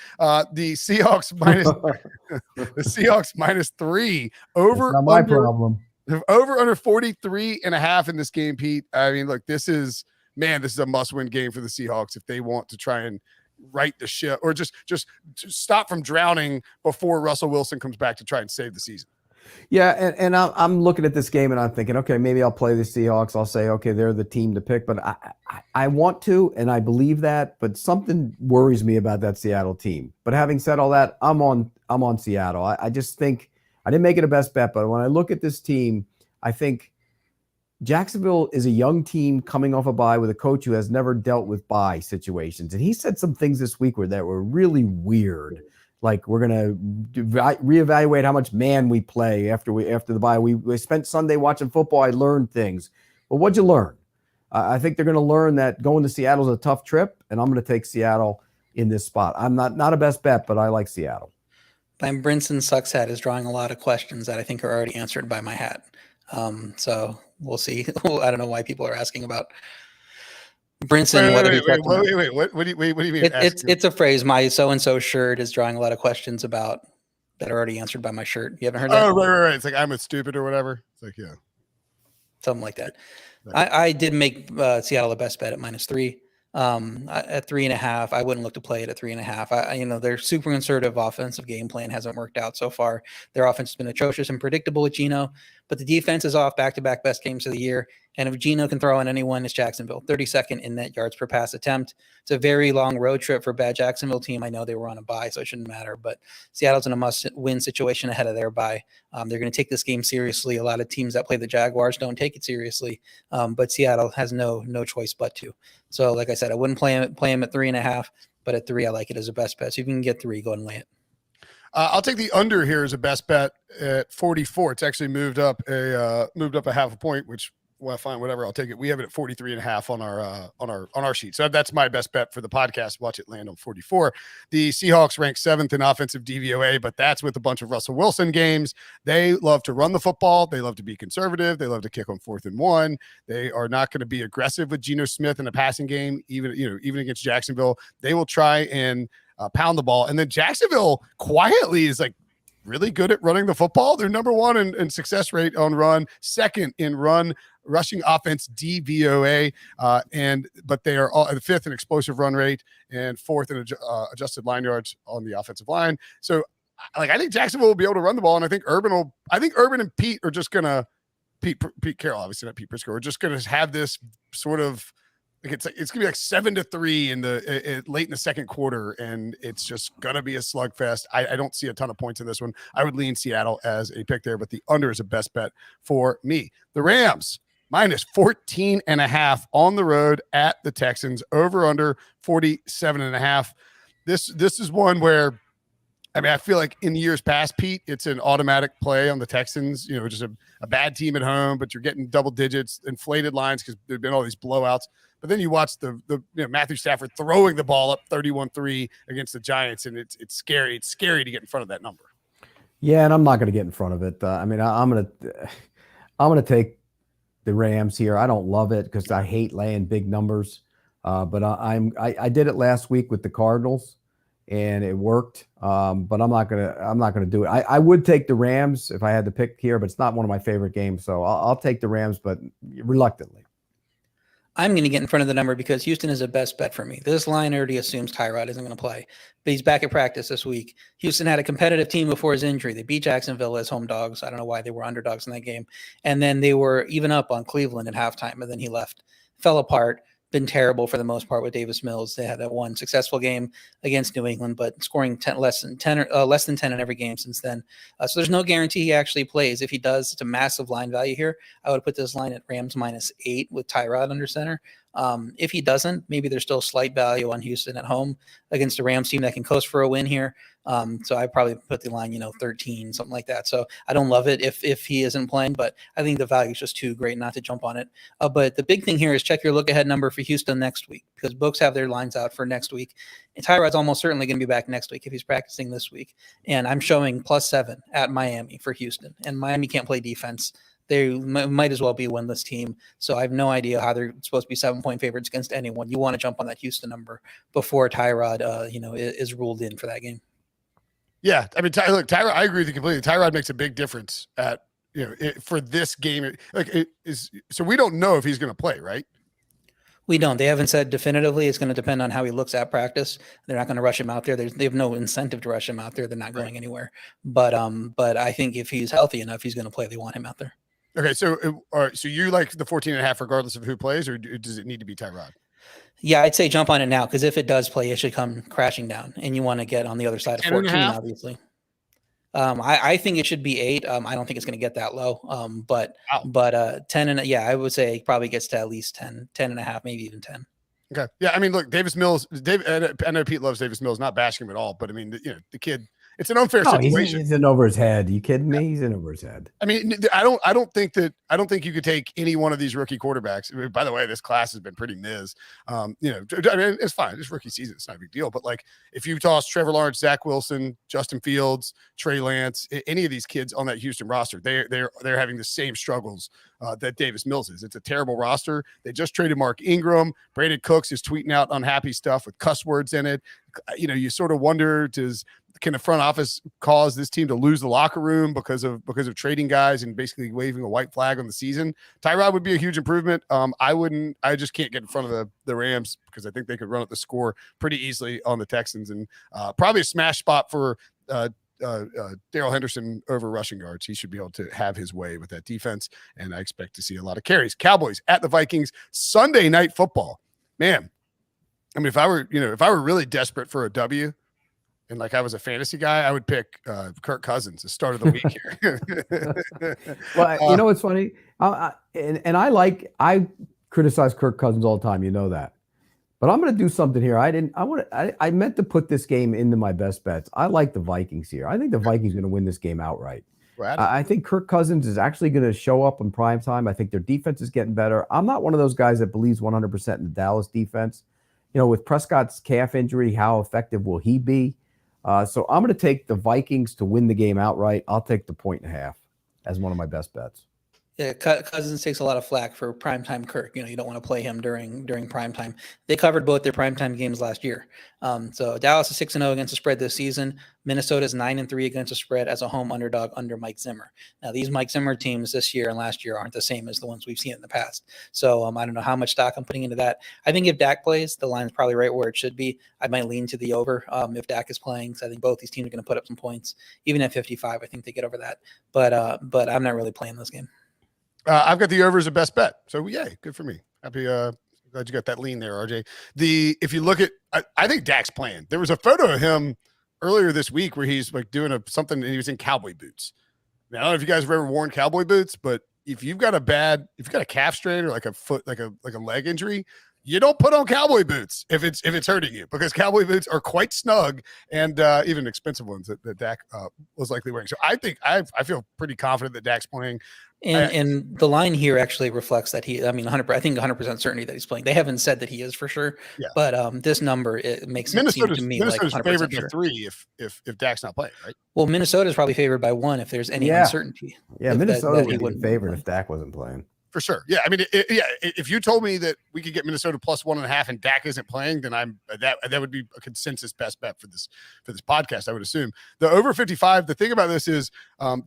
The Seahawks -3 over.
That's not my problem.
Over under 43.5 in this game, Pete. I mean, look, this is a must-win game for the Seahawks if they want to try and right the ship or just stop from drowning before Russell Wilson comes back to try and save the season.
Yeah, and I'm looking at this game and I'm thinking, okay, maybe I'll play the Seahawks. I'll say, okay, they're the team to pick, but I want to, and I believe that, but something worries me about that Seattle team. But having said all that, I'm on Seattle. I just think I didn't make it a best bet, but when I look at this team, I think Jacksonville is a young team coming off a bye with a coach who has never dealt with bye situations. And he said some things this week that were really weird. Like, we're going to reevaluate how much man we play after the bye. We spent Sunday watching football. I learned things. Well, what'd you learn? I think they're going to learn that going to Seattle is a tough trip, and I'm going to take Seattle in this spot. I'm not a best bet, but I like Seattle.
My Brinson Sucks hat is drawing a lot of questions that I think are already answered by my hat. So we'll see. I don't know why people are asking about Brinson.
Wait. What do you mean?
It's a phrase. My so-and-so shirt is drawing a lot of questions that are already answered by my shirt. You haven't heard that?
Oh, right. It's like, I'm a stupid or whatever. It's like, yeah.
Something like that. Right. I did make Seattle the best bet at -3. At 3.5, I wouldn't look to play it at 3.5. Their super conservative offensive game plan hasn't worked out so far. Their offense has been atrocious and predictable with Geno, but the defense is off back-to-back best games of the year. And if Geno can throw on anyone, it's Jacksonville. 32nd in net yards per pass attempt. It's a very long road trip for a bad Jacksonville team. I know they were on a bye, so it shouldn't matter, but Seattle's in a must-win situation ahead of their bye. They're going to take this game seriously. A lot of teams that play the Jaguars don't take it seriously, but Seattle has no choice but to. So, like I said, I wouldn't play him at 3.5, but at 3, I like it as a best bet. So if you can get 3, go and lay it.
I'll take the under here as a best bet at 44. It's actually moved up a half a point, which, well, fine, whatever. I'll take it. We have it at 43.5 on our sheet. So that's my best bet for the podcast. Watch it land on 44. The Seahawks rank 7th in offensive DVOA, but that's with a bunch of Russell Wilson games. They love to run the football. They love to be conservative. They love to kick on 4th and 1. They are not going to be aggressive with Geno Smith in a passing game, even against Jacksonville. They will try and pound the ball. And then Jacksonville quietly is like really good at running the football. They're number 1 in success rate on run, 2nd in rushing offense DVOA, but they are 5th in explosive run rate and 4th in adjusted line yards on the offensive line. So, I think Jacksonville will be able to run the ball, and I think Urban and Pete are just gonna Pete Carroll, obviously not Pete Prisco, are just gonna have this sort of it's gonna be like 7-3 in the late in the second quarter, and it's just gonna be a slugfest. I don't see a ton of points in this one. I would lean Seattle as a pick there, but the under is a best bet for me. The Rams -14.5 on the road at the Texans, over under 47.5. This is one where, I feel like in years past, Pete, it's an automatic play on the Texans, just a bad team at home, but you're getting double digits, inflated lines because there've been all these blowouts. But then you watch the Matthew Stafford throwing the ball up 31-3 against the Giants, and it's scary. It's scary to get in front of that number.
Yeah, and I'm not going to get in front of it. I'm going to take the Rams here. I don't love it because I hate laying big numbers, but I did it last week with the Cardinals, and it worked. But I'm not gonna do it. I would take the Rams if I had to pick here, but it's not one of my favorite games, so I'll take the Rams, but reluctantly.
I'm going to get in front of the number because Houston is a best bet for me. This line already assumes Tyrod isn't going to play, but he's back at practice this week. Houston had a competitive team before his injury. They beat Jacksonville as home dogs. I don't know why they were underdogs in that game. And then they were even up on Cleveland at halftime, and then he left. Fell apart. Been terrible for the most part with Davis Mills. They had that one successful game against New England, but scoring less than 10 in every game since then. So there's no guarantee he actually plays. If he does, it's a massive line value here. I would put this line at Rams -8 with Tyrod under center. If he doesn't, maybe there's still slight value on Houston at home against a Rams team that can coast for a win here. So I probably put the line, 13, something like that. So I don't love it if he isn't playing, but I think the value is just too great not to jump on it. But the big thing here is check your look ahead number for Houston next week, because books have their lines out for next week. And Tyrod's almost certainly going to be back next week if he's practicing this week. And I'm showing +7 at Miami for Houston, and Miami can't play defense. They might as well be a winless team. So I have no idea how they're supposed to be 7-point favorites against anyone. You want to jump on that Houston number before Tyrod, is ruled in for that game.
Yeah, I mean, look, Tyrod. I agree with you completely. Tyrod makes a big difference at for this game. So we don't know if he's going to play, right?
We don't. They haven't said definitively. It's going to depend on how he looks at practice. They're not going to rush him out there. They have no incentive to rush him out there. They're not going anywhere. But I think if he's healthy enough, he's going to play. They want him out there.
Okay, so all right, so you like the 14.5 regardless of who plays, or does it need to be Tyrod?
Yeah, I'd say jump on it now, because if it does play, it should come crashing down, and you want to get on the other side of 14, obviously. I think it should be 8. I don't think it's going to get that low. But 10 and I would say it probably gets to at least 10 and a half, maybe even 10.
Okay. Yeah, I mean, look, Davis Mills. I know Pete loves Davis Mills, not bashing him at all, but I mean, the kid. It's an unfair situation.
He's in over his head. You kidding me? He's in over his head.
I mean, I don't think you could take any one of these rookie quarterbacks. I mean, by the way, this class has been pretty niz. I mean, it's fine. It's rookie season. It's not a big deal. But like, if you toss Trevor Lawrence, Zach Wilson, Justin Fields, Trey Lance, any of these kids on that Houston roster, they're having the same struggles that Davis Mills is. It's a terrible roster. They just traded Mark Ingram. Brandon Cooks is tweeting out unhappy stuff with cuss words in it. You sort of wonder, can the front office cause this team to lose the locker room because of trading guys and basically waving a white flag on the season? Tyrod would be a huge improvement. I just can't get in front of the Rams, because I think they could run up the score pretty easily on the Texans, and probably a smash spot for Darrell Henderson over rushing yards. He should be able to have his way with that defense, and I expect to see a lot of carries. Cowboys at the Vikings, Sunday Night Football. Man, I mean, if I were really desperate for a W, and like I was a fantasy guy, I would pick Kirk Cousins the start of the week here.
Well, you know what's funny? I criticize Kirk Cousins all the time. You know that. But I'm going to do something here. I meant to put this game into my best bets. I like the Vikings here. I think the Vikings are going to win this game outright. I think Kirk Cousins is actually going to show up in prime time. I think their defense is getting better. I'm not one of those guys that believes 100% in the Dallas defense. With Prescott's calf injury, how effective will he be? So I'm going to take the Vikings to win the game outright. I'll take the 1.5 as one of my best bets.
Yeah, Cousins takes a lot of flack for primetime Kirk. You don't want to play him during primetime. They covered both their primetime games last year. So Dallas is 6-0 against the spread this season. Minnesota is 9-3 against the spread as a home underdog under Mike Zimmer. Now, these Mike Zimmer teams this year and last year aren't the same as the ones we've seen in the past. So I don't know how much stock I'm putting into that. I think if Dak plays, the line is probably right where it should be. I might lean to the over if Dak is playing. So I think both these teams are going to put up some points. Even at 55, I think they get over that. But I'm not really playing this game.
I've got the over as a best bet. So yay, good for me. Happy. Glad you got that lean there, RJ. If you look at, I think Dak's playing. There was a photo of him earlier this week where he's like doing something, and he was in cowboy boots. Now, I don't know if you guys have ever worn cowboy boots, but if you've got a calf strain or like a foot, like a leg injury, you don't put on cowboy boots if it's hurting you, because cowboy boots are quite snug, and even expensive ones that Dak was likely wearing. So I think I feel pretty confident that Dak's playing.
And the line here actually reflects that he, I mean, 100%, I think 100% certainty that he's playing. They haven't said that he is for sure, but this number, it makes it seem to me like Minnesota's
favored
sure.
by 3 if Dak's not playing, right?
Well, Minnesota's probably favored by 1 if there's any uncertainty.
Yeah, Minnesota would be favored if Dak wasn't playing.
For sure. Yeah. I mean, if you told me that we could get Minnesota plus 1.5 and Dak isn't playing, then that would be a consensus best bet for this podcast, I would assume. The over 55, the thing about this is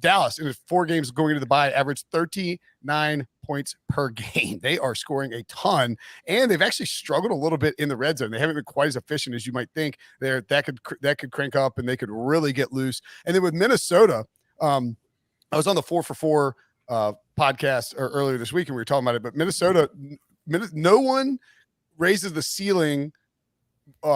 Dallas in 4 games going into the bye averaged 39 points per game. They are scoring a ton, and they've actually struggled a little bit in the red zone. They haven't been quite as efficient as you might think. That could crank up, and they could really get loose. And then with Minnesota, I was on the 4 for 4 podcast earlier this week, and we were talking about it, but Minnesota, no one raises the ceiling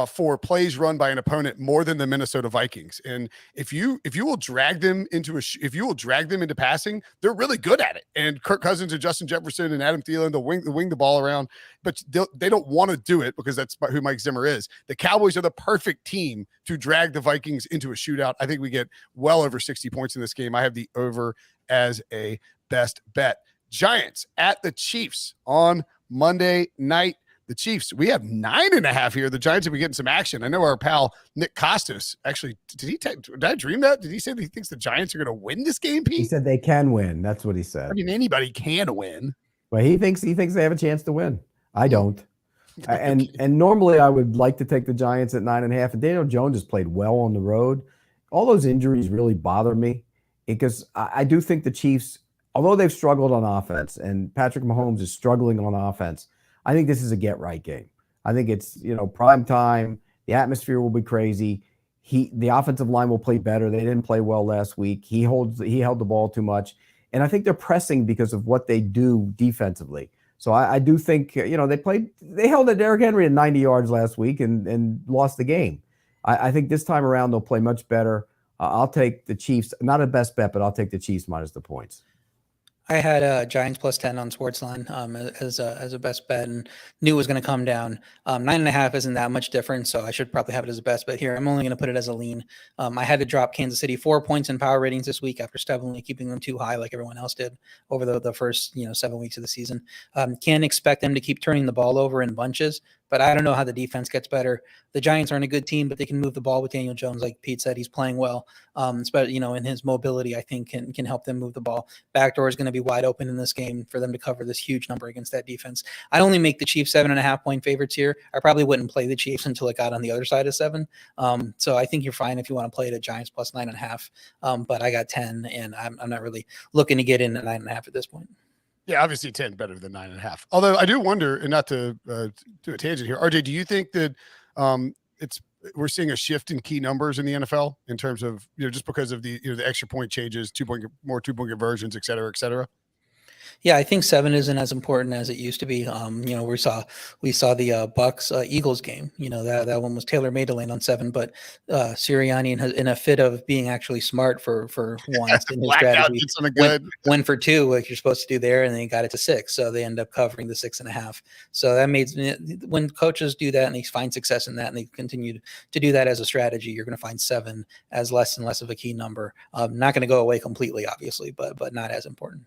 for plays run by an opponent more than the Minnesota Vikings. And if you will drag them into into passing, they're really good at it. And Kirk Cousins and Justin Jefferson and Adam Thielen, they'll wing the ball around, but they don't want to do it because that's who Mike Zimmer is. The Cowboys are the perfect team to drag the Vikings into a shootout. I think we get well over 60 points in this game. I have the over as a best bet. Giants at the Chiefs on Monday night. The Chiefs, we have 9.5 here. The Giants have been getting some action. I know our pal Nick Costas actually, did I dream that? Did he say that he thinks the Giants are going to win this game, Pete?
He said they can win. That's what he said.
I mean, anybody can win.
But he thinks they have a chance to win. I don't. And normally I would like to take the Giants at 9.5. And Daniel Jones has played well on the road. All those injuries really bother me because I do think the Chiefs, although they've struggled on offense and Patrick Mahomes is struggling on offense, I think this is a get-right game. I think it's, prime time. The atmosphere will be crazy. The offensive line will play better. They didn't play well last week. He held the ball too much. And I think they're pressing because of what they do defensively. So I do think, they held Derrick Henry at 90 yards last week and lost the game. I think this time around they'll play much better. I'll take the Chiefs. Not a best bet, but I'll take the Chiefs minus the points.
I had Giants plus 10 on Sportsline as a best bet and knew it was going to come down. 9.5 isn't that much difference, so I should probably have it as a best bet here. I'm only going to put it as a lean. I had to drop Kansas City 4 points in power ratings this week after stubbornly keeping them too high like everyone else did over the first 7 weeks of the season. Can't expect them to keep turning the ball over in bunches, but I don't know how the defense gets better. The Giants aren't a good team, but they can move the ball with Daniel Jones. Like Pete said, he's playing well. But in his mobility, I think can help them move the ball. Backdoor is going to be wide open in this game for them to cover this huge number against that defense. I'd only make the Chiefs 7.5 point favorites here. I probably wouldn't play the Chiefs until it got on the other side of 7. So I think you're fine if you want to play the Giants plus 9.5. But I got 10, and I'm not really looking to get in at 9.5 at this point.
Yeah, obviously 10 better than 9.5. Although I do wonder, and not to do a tangent here, RJ, do you think that we're seeing a shift in key numbers in the NFL in terms of just because of the the extra point changes, 2-point conversions, et cetera, et cetera?
Yeah, I think 7 isn't as important as it used to be. We saw the Bucs-Eagles game. That one was tailor-made to land on 7, but Sirianni in a fit of being actually smart for once in his strategy went for 2, like you're supposed to do there, and then he got it to 6. So they end up covering the 6.5. So that made when coaches do that and they find success in that and they continue to do that as a strategy, you're going to find 7 as less and less of a key number. Not going to go away completely, obviously, but not as important.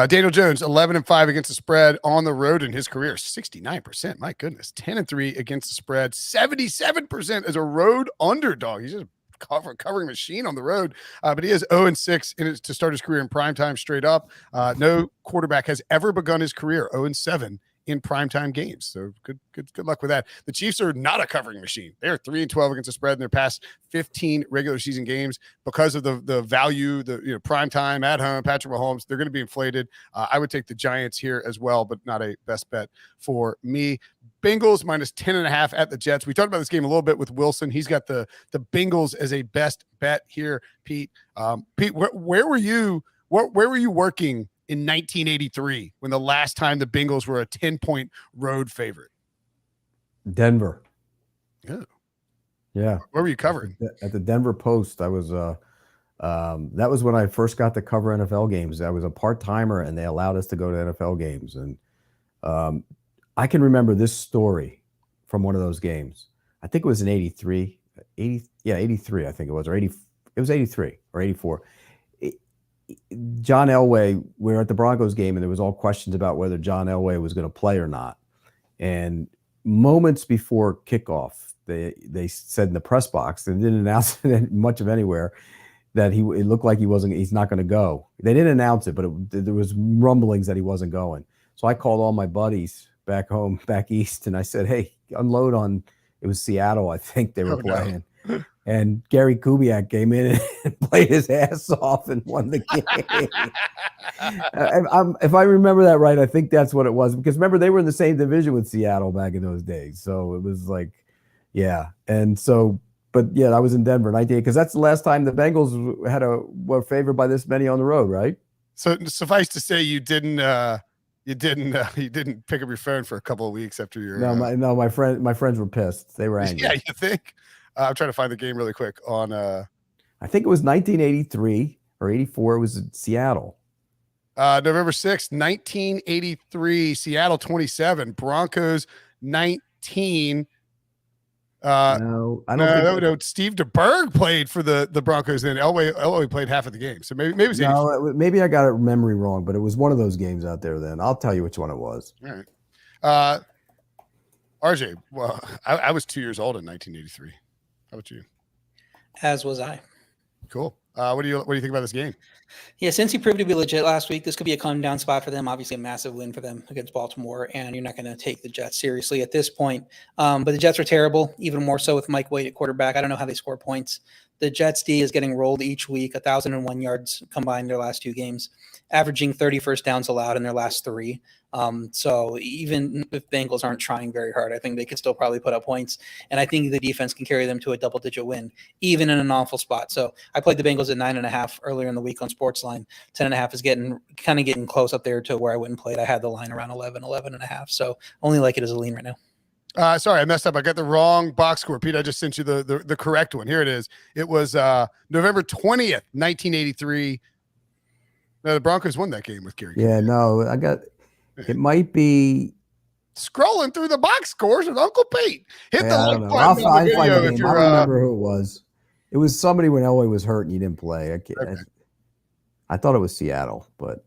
Daniel Jones, 11-5 against the spread on the road in his career, 69%. My goodness, 10-3 against the spread, 77% as a road underdog. He's just a covering machine on the road, but he is 0-6 to start his career in primetime straight up. No quarterback has ever begun his career 0-7 in primetime games. So good luck with that. The Chiefs are not a covering machine. They are 3-12 against the spread in their past 15 regular season games because of the value, primetime at home, Patrick Mahomes. They're going to be inflated. I would take the Giants here as well, but not a best bet for me. Bengals minus 10.5 at the Jets. We talked about this game a little bit with Wilson. He's got the Bengals as a best bet here. Pete, where were you? Where were you working in 1983 when the last time the Bengals were a 10-point road favorite?
Denver.
Yeah. Where were you covering?
At the Denver Post. I was that was when I first got to cover NFL games. I was a part-timer and they allowed us to go to NFL games. And I can remember this story from one of those games. I think it was in 83. 83 I think it was, or 80. It was 83 or 84. John Elway, we were at the Broncos game, and there was all questions about whether John Elway was going to play or not. And moments before kickoff, they said in the press box, they didn't announce it much of anywhere, that it looked like he's not going to go. They didn't announce it, but there was rumblings that he wasn't going. So I called all my buddies back home, back east, and I said, "Hey, unload on." It was Seattle, I think they were playing. No. And Gary Kubiak came in and played his ass off and won the game. If I remember that right, I think that's what it was. Because remember, they were in the same division with Seattle back in those days. So it was like, yeah. And so, but yeah, I was in Denver in 98 because that's the last time the Bengals were favored by this many on the road, right?
So suffice to say, you didn't pick up your phone for a couple of weeks after your.
No, my friends were pissed. They were angry.
Yeah, you think? I'm trying to find the game really quick on.
I think it was 1983 or 84. It was in Seattle.
November 6th, 1983. Seattle 27. Broncos 19.
No, I don't think
no. Steve DeBerg played for the Broncos. Then Elway played half of the game. So maybe it was 83.
No, maybe I got it memory wrong, but it was one of those games out there. Then I'll tell you which one it was.
All right. RJ, well, I was 2 years old in 1983. How about you?
As was I.
Cool. What do you think about this game?
Yeah, since he proved to be legit last week, this could be a come down spot for them. Obviously, a massive win for them against Baltimore, and you're not going to take the Jets seriously at this point. But the Jets are terrible, even more so with Mike White at quarterback. I don't know how they score points. The Jets D is getting rolled each week, 1,001 yards combined their last 2 games, averaging 30 first downs allowed in their last 3. So even if Bengals aren't trying very hard, I think they could still probably put up points. And I think the defense can carry them to a double-digit win, even in an awful spot. So I played the Bengals at 9.5 earlier in the week on Sportsline. 10.5 is getting close up there to where I wouldn't play it. I had the line around 11.5. So only like it as a lean right now.
Sorry, I messed up. I got the wrong box score. Pete, I just sent you the correct one. Here it is. It was November 20th, 1983. No, the Broncos won that game with Gary.
Yeah, no, I got it. Might be
scrolling through the box scores with Uncle Pete. Hit the like button
on the video
if you're.
I don't remember who it was. It was somebody when Elway was hurt and he didn't play. I thought it was Seattle, but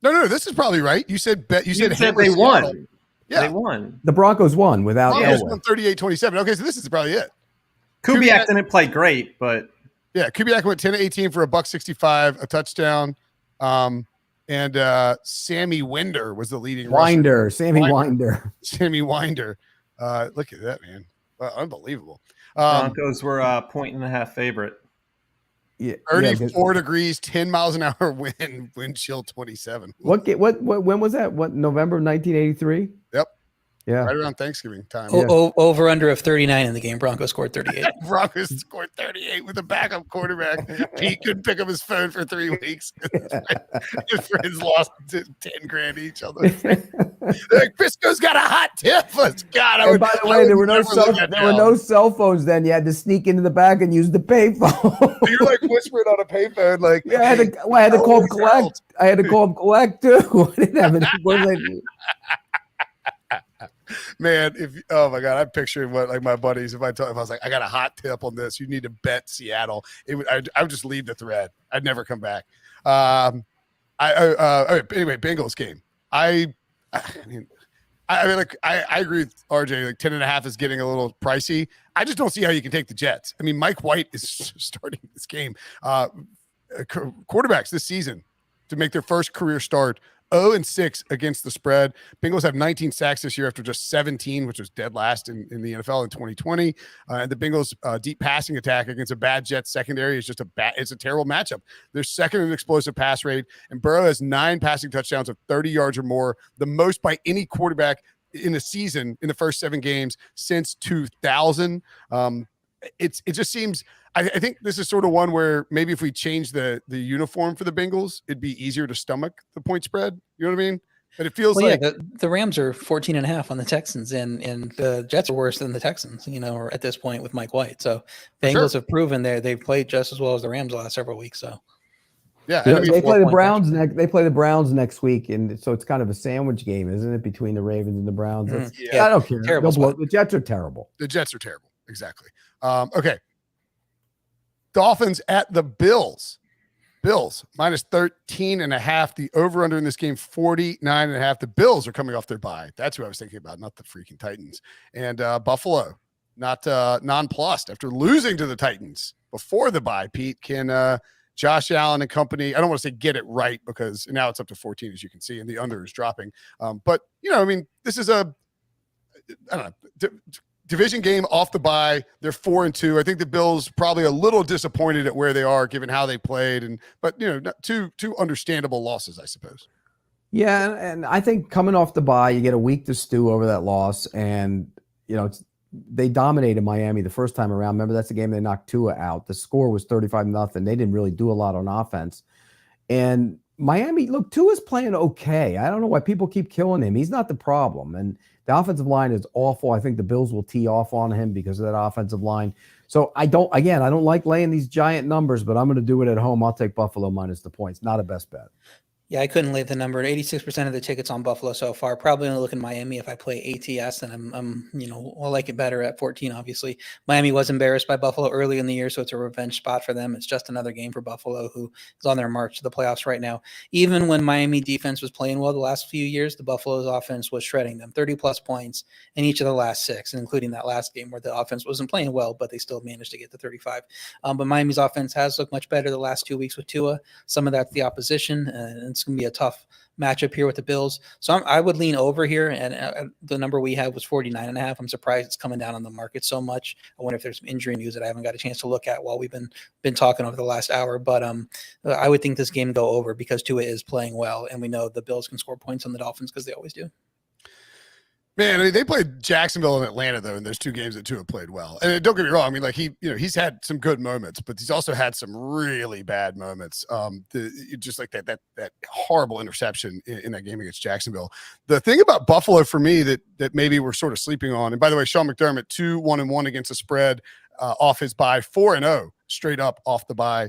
no. This is probably right. You said they
Seattle. Won. Yeah, they won.
The Broncos won without Elway.
Won 38-27. Okay, so this is probably it.
Kubiak didn't play great, but
yeah, Kubiak went 10-18 for $165, a touchdown. And Sammy Winder was the leading
Winder. Sammy Winder.
Look at that, man. Unbelievable.
Broncos were a 1.5 favorite.
Yeah,
34 degrees, 10 miles an hour wind chill 27.
When was that? What, November 1983?
Yep.
Yeah.
Right around Thanksgiving time.
Over under of 39 in the game. Broncos scored 38.
Broncos scored 38 with a backup quarterback. Pete couldn't pick up his phone for 3 weeks. His friends lost $10,000 each. Like, Prisco's got a hot tip.
By the way, there were no cell phones then. You had to sneak into the back and use the payphone.
You're like whispering on a payphone, like
yeah, I had to call him collect. I had to call him collect too. I didn't have any.
Man, oh my God, I'm picturing what like my buddies. If I was like, I got a hot tip on this, you need to bet Seattle. I would just leave the thread. I'd never come back. Anyway, Bengals game. I agree with RJ. Like 10.5 is getting a little pricey. I just don't see how you can take the Jets. I mean, Mike White is starting this game. Quarterbacks this season to make their first career start 0-6 against the spread. Bengals have 19 sacks this year after just 17, which was dead last in the NFL in 2020. And the Bengals' deep passing attack against a bad Jets secondary is it's a terrible matchup. They're second in explosive pass rate, and Burrow has 9 passing touchdowns of 30 yards or more, the most by any quarterback in a season in the first 7 games since 2000. It just seems. I think this is sort of one where maybe if we change the uniform for the Bengals, it'd be easier to stomach the point spread. You know what I mean? But it feels like
the Rams are 14.5 on the Texans, and the Jets are worse than the Texans, or at this point with Mike White. So Bengals have proven they've played just as well as the Rams the last several weeks. So
yeah,
they play the Browns They play the Browns next week, and so it's kind of a sandwich game, isn't it, between the Ravens and the Browns? I don't care. The Jets are terrible.
The Jets are terrible. Exactly. Okay. Dolphins at the Bills. Bills minus 13.5. The over-under in this game, 49.5. The Bills are coming off their bye. That's who I was thinking about, not the freaking Titans. And Buffalo, not nonplussed after losing to the Titans before the bye. Pete, can Josh Allen and company, I don't want to say get it right because now it's up to 14, as you can see, and the under is dropping. But, I mean, this is I don't know, division game off the bye. They're 4-2. I think the Bills probably a little disappointed at where they are given how they played, but not two understandable losses, I suppose.
Yeah, and I think coming off the bye, you get a week to stew over that loss, and they dominated Miami the first time around. Remember, that's the game they knocked Tua out. The score was 35-0. They didn't really do a lot on offense. And Miami, look, Tua's playing okay. I don't know why people keep killing him. He's not the problem. And the offensive line is awful. I think the Bills will tee off on him because of that offensive line. So I don't like laying these giant numbers, but I'm going to do it at home. I'll take Buffalo minus the points. Not a best bet.
Yeah, I couldn't lay the number. 86% of the tickets on Buffalo so far. Probably only look in Miami if I play ATS, and I'll like it better at 14. Obviously, Miami was embarrassed by Buffalo early in the year, so it's a revenge spot for them. It's just another game for Buffalo, who is on their march to the playoffs right now. Even when Miami defense was playing well the last few years, the Buffalo's offense was shredding them, 30+ points in each of the last 6, including that last game where the offense wasn't playing well, but they still managed to get to 35. But Miami's offense has looked much better the last 2 weeks with Tua. Some of that's the opposition, and it's going to be a tough matchup here with the Bills. So I would lean over here, and the number we have was 49.5. I'm surprised it's coming down on the market so much. I wonder if there's some injury news that I haven't got a chance to look at while we've been talking over the last hour. But I would think this game go over because Tua is playing well, and we know the Bills can score points on the Dolphins because they always do.
Man, I mean, they played Jacksonville and Atlanta though in those 2 games that Tua played well. And don't get me wrong, I mean, like he's had some good moments, but he's also had some really bad moments. Just like that horrible interception in that game against Jacksonville. The thing about Buffalo for me that maybe we're sort of sleeping on, and by the way, Sean McDermott 2-1-1 against the spread off his bye, 4-0 straight up off the bye.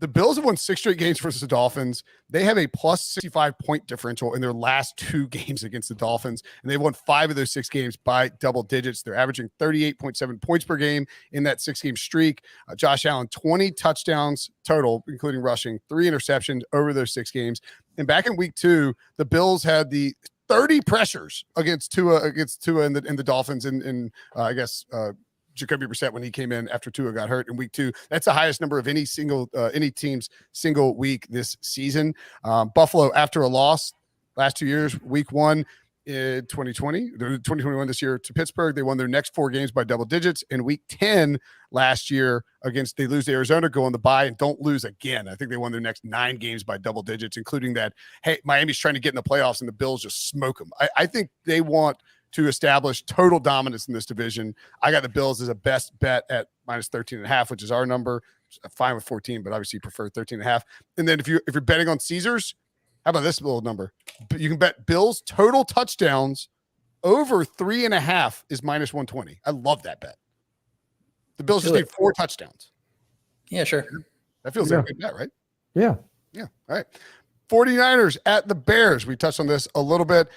The Bills have won 6 straight games versus the Dolphins. They have a plus 65 point differential in their last 2 games against the Dolphins, and they've won 5 of those 6 games by double digits. They're averaging 38.7 points per game in that 6-game streak. Josh Allen, 20 touchdowns total, including rushing, 3 interceptions over those 6 games. And back in week 2, the Bills had the 30 pressures against Tua and the Dolphins, and I guess Jacoby Brissett when he came in after Tua got hurt in week 2. That's the highest number of any team's single week this season. Buffalo, after a loss last 2 years, week 1 in 2021 this year to Pittsburgh, they won their next 4 games by double digits. In week 10 last year they lose to Arizona, go on the bye, and don't lose again. I think they won their next 9 games by double digits, including that, hey, Miami's trying to get in the playoffs and the Bills just smoke them. I think they want to establish total dominance in this division. I got the Bills as a best bet at minus 13.5, which is our number. I'm fine with 14, but obviously prefer 13.5. And then if you're betting on Caesars, how about this little number? You can bet Bills total touchdowns over 3.5 is minus 120. I love that bet. The Bills just need 4 touchdowns.
Yeah, sure.
That feels like a good bet, right?
Yeah.
Yeah. All right. 49ers at the Bears. We touched on this a little bit.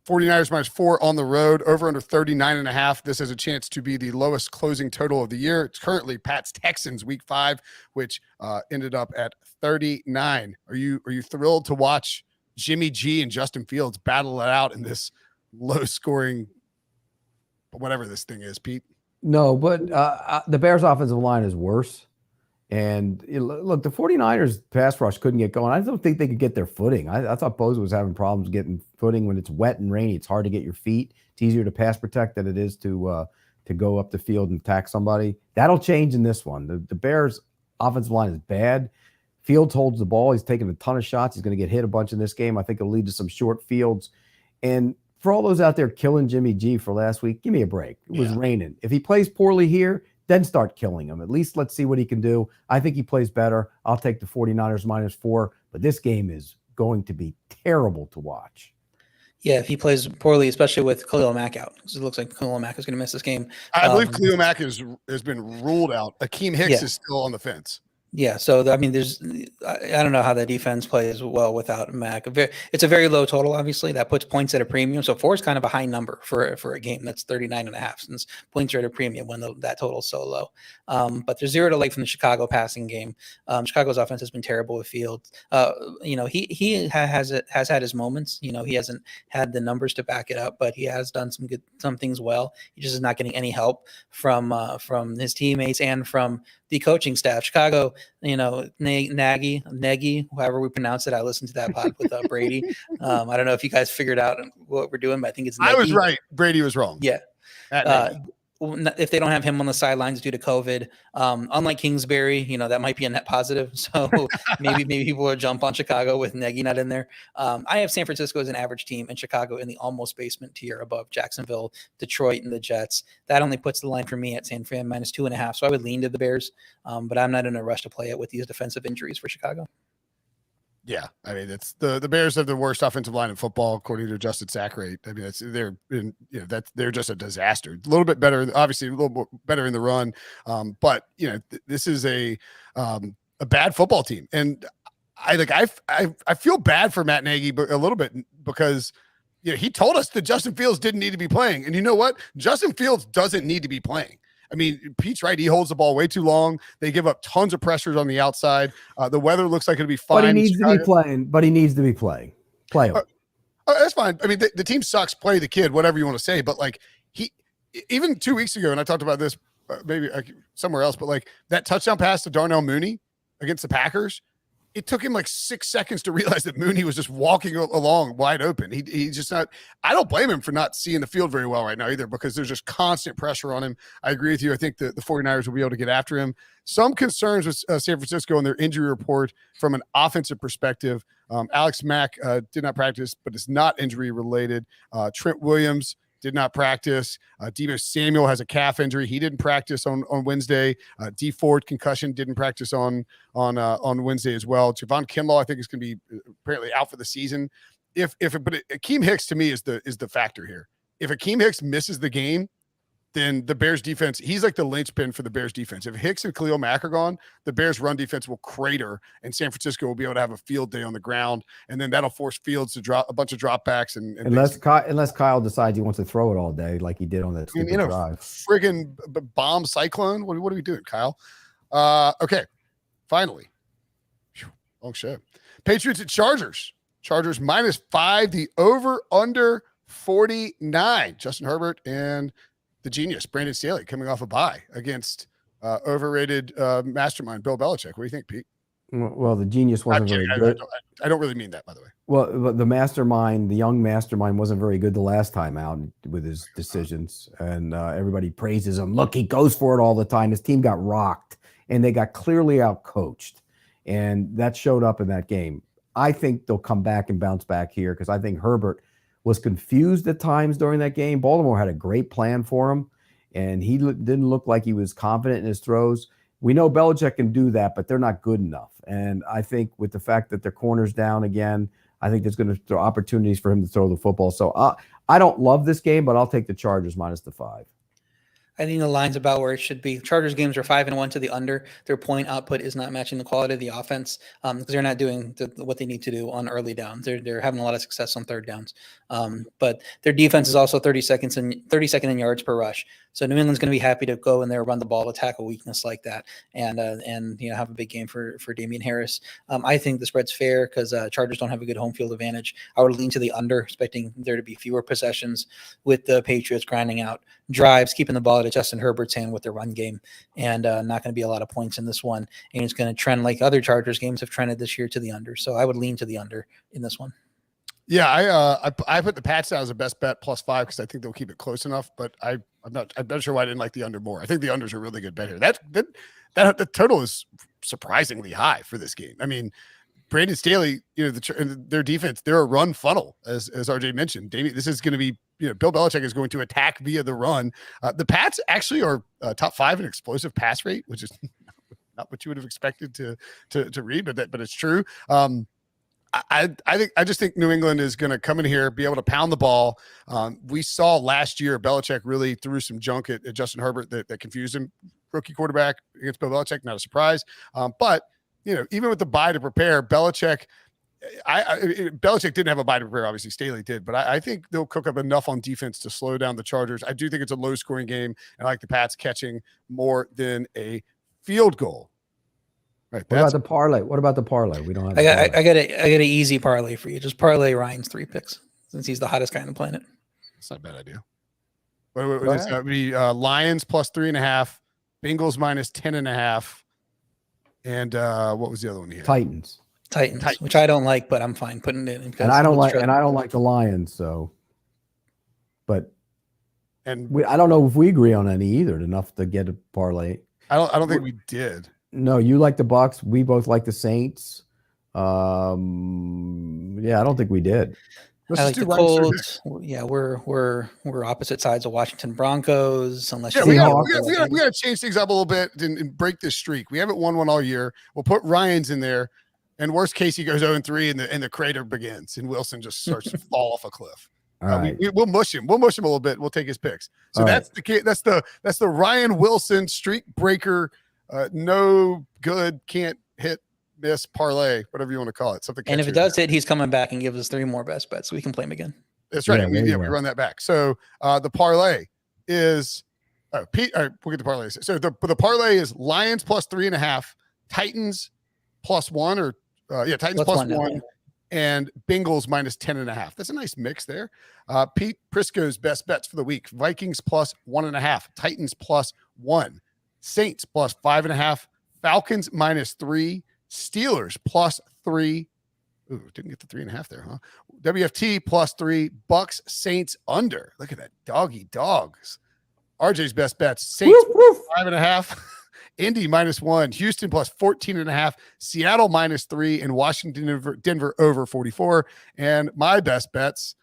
49ers minus 4 on the road, over under 39.5. This has a chance to be the lowest closing total of the year. It's currently Pats-Texans week 5, which ended up at 39. Are you thrilled to watch Jimmy G and Justin Fields battle it out in this low scoring, whatever this thing is, Pete?
No, but the Bears offensive line is worse. And look, the 49ers pass rush couldn't get going. I don't think they could get their footing. I thought Bosa was having problems getting footing when it's wet and rainy. It's hard to get your feet. It's easier to pass protect than it is to go up the field and attack somebody. That'll change in this one. The Bears offensive line is bad. Fields holds the ball. He's taking a ton of shots. He's going to get hit a bunch in this game. I think it'll lead to some short fields. And for all those out there killing Jimmy G for last week, give me a break. It was raining. If he plays poorly here, then start killing him. At least let's see what he can do. I think he plays better. I'll take the 49ers minus 4, but this game is going to be terrible to watch.
Yeah, if he plays poorly, especially with Khalil Mack out. It looks like Khalil Mack is going to miss this game.
I believe Khalil Mack has been ruled out. Akeem Hicks is still on the fence.
Yeah, so I mean, I don't know how the defense plays well without Mack. It's a very low total, obviously. That puts points at a premium. So 4 is kind of a high number for a game that's 39.5, since points are at a premium when that total is so low. But there's 0 to late from the Chicago passing game. Chicago's offense has been terrible with Fields. He has had his moments. He hasn't had the numbers to back it up, but he has done some things well. He just is not getting any help from his teammates and from the coaching staff. Chicago, Nagy, however we pronounce it. I listened to that pod with Brady. I don't know if you guys figured out what we're doing, but I think it's Nagy.
I was right. Brady was wrong.
Yeah. If they don't have him on the sidelines due to COVID, unlike Kingsbury, that might be a net positive. So maybe people will jump on Chicago with Nagy not in there. I have San Francisco as an average team and Chicago in the almost basement tier above Jacksonville, Detroit, and the Jets. That only puts the line for me at San Fran -2.5. So I would lean to the Bears, but I'm not in a rush to play it with these defensive injuries for Chicago.
Yeah, I mean it's the Bears have the worst offensive line in football according to adjusted sack rate. I mean they're just a disaster. A little bit better, obviously a little bit better in the run, but this is a bad football team, and I feel bad for Matt Nagy, but a little bit because he told us that Justin Fields didn't need to be playing, and you know what? Justin Fields doesn't need to be playing. I mean, Pete's right. He holds the ball way too long. They give up tons of pressures on the outside. The weather looks like it'll be fine.
But he needs to be playing. Play him.
That's fine. I mean, the team sucks. Play the kid, whatever you want to say. But even 2 weeks ago, and I talked about this maybe somewhere else, but that touchdown pass to Darnell Mooney against the Packers, it took him 6 seconds to realize that Mooney was just walking along wide open. He's just not – I don't blame him for not seeing the field very well right now either because there's just constant pressure on him. I agree with you. I think the 49ers will be able to get after him. Some concerns with San Francisco and their injury report from an offensive perspective. Alex Mack did not practice, but it's not injury related. Trent Williams did not practice. Deebo Samuel has a calf injury. He didn't practice on Wednesday. D Ford concussion didn't practice on Wednesday as well. Javon Kinlaw, I think, is going to be apparently out for the season. But Akeem Hicks to me is the factor here. If Akeem Hicks misses the game, then the Bears defense, he's like the linchpin for the Bears defense. If Hicks and Khalil Mack are gone, the Bears run defense will crater and San Francisco will be able to have a field day on the ground. And then that'll force Fields to drop a bunch of dropbacks.
Unless Kyle decides he wants to throw it all day, like he did on that stupid drive.
Friggin' bomb cyclone. What are we doing, Kyle? Okay. Finally. Long show. Patriots at Chargers. Chargers -5, the over under 49. Justin Herbert and the genius, Brandon Staley, coming off a bye against overrated mastermind, Bill Belichick. What do you think, Pete?
Well, the genius wasn't very good.
I don't really mean that, by the way.
Well, the mastermind, the young mastermind wasn't very good the last time out with his decisions. And everybody praises him. Look, he goes for it all the time. His team got rocked, and they got clearly out-coached. And that showed up in that game. I think they'll come back and bounce back here because I think Herbert was confused at times during that game. Baltimore had a great plan for him, and he didn't look like he was confident in his throws. We know Belichick can do that, but they're not good enough. And I think with the fact that their corner's down again, I think there's going to throw opportunities for him to throw the football. So I don't love this game, but I'll take the Chargers -5.
I think the line's about where it should be. Chargers games are 5-1 to the under. Their point output is not matching the quality of the offense because they're not doing what they need to do on early downs. They're having a lot of success on third downs, but their defense is also 32nd in yards per rush. So New England's going to be happy to go in there, run the ball, attack a weakness like that, and have a big game for Damian Harris. I think the spread's fair because Chargers don't have a good home field advantage. I would lean to the under, expecting there to be fewer possessions with the Patriots grinding out drives, keeping the ball at Justin Herbert's hand with their run game, and not going to be a lot of points in this one. And it's going to trend like other Chargers games have trended this year to the under. So I would lean to the under in this one.
Yeah, I put the Pats down as a best bet +5 because I think they'll keep it close enough. But I'm not sure why I didn't like the under more. I think the unders are a really good bet here. That the total is surprisingly high for this game. I mean, Brandon Staley, their defense, they're a run funnel, as RJ mentioned. This is going to be, Bill Belichick is going to attack via the run. The Pats actually are top 5 in explosive pass rate, which is not what you would have expected to read, but it's true. I just think New England is going to come in here, be able to pound the ball. We saw last year Belichick really threw some junk at Justin Herbert that confused him. Rookie quarterback against Bill Belichick, not a surprise. But even with the bye to prepare, Belichick didn't have a bye to prepare. Obviously, Staley did, but I think they'll cook up enough on defense to slow down the Chargers. I do think it's a low-scoring game, and I like the Pats catching more than a field goal. Right.
What about the parlay? We don't have.
I got an easy parlay for you. Just parlay Ryan's 3 picks since he's the hottest guy on the planet.
That's not a bad idea. What is that? Be Lions +3.5, Bengals -10.5, And what was the other one here?
Titans.
Titans, which I don't like, but I'm fine putting it in. Because
And I don't like the Lions. So, but I don't know if we agree on any either. Enough to get a parlay.
I don't think we did.
No, you like the Bucs. We both like the Saints. Yeah, I don't think we did.
I like the Colts. Yeah, we're opposite sides of Washington Broncos. Unless
we got to change things up a little bit and break this streak. We haven't won one all year. We'll put Ryan's in there, and worst case he goes 0-3, and the crater begins, and Wilson just starts to fall off a cliff.
All right.
We'll mush him. We'll mush him a little bit. We'll take his picks. So
All
that's the Ryan Wilson streak breaker. No good, can't hit, miss parlay, whatever you want to call it. Something.
And if it does hit, he's coming back and gives us 3 more best bets, so we can play him again.
That's right. We run that back. So the parlay is Pete. All right, we'll get the parlay. So the parlay is Lions plus 3.5, Titans plus 1, or Titans plus 1, and Bengals minus 10.5. That's a nice mix there. Pete Prisco's best bets for the week: Vikings plus 1.5, Titans plus 1, Saints plus 5.5, Falcons minus 3, Steelers plus 3. Ooh, didn't get the 3.5 there, huh? WFT plus 3, Bucs-Saints under. Look at that doggy dogs. RJ's best bets: Saints 5.5, Indy minus 1, Houston plus 14.5, Seattle minus 3, and Washington Denver over 44. And my best bets,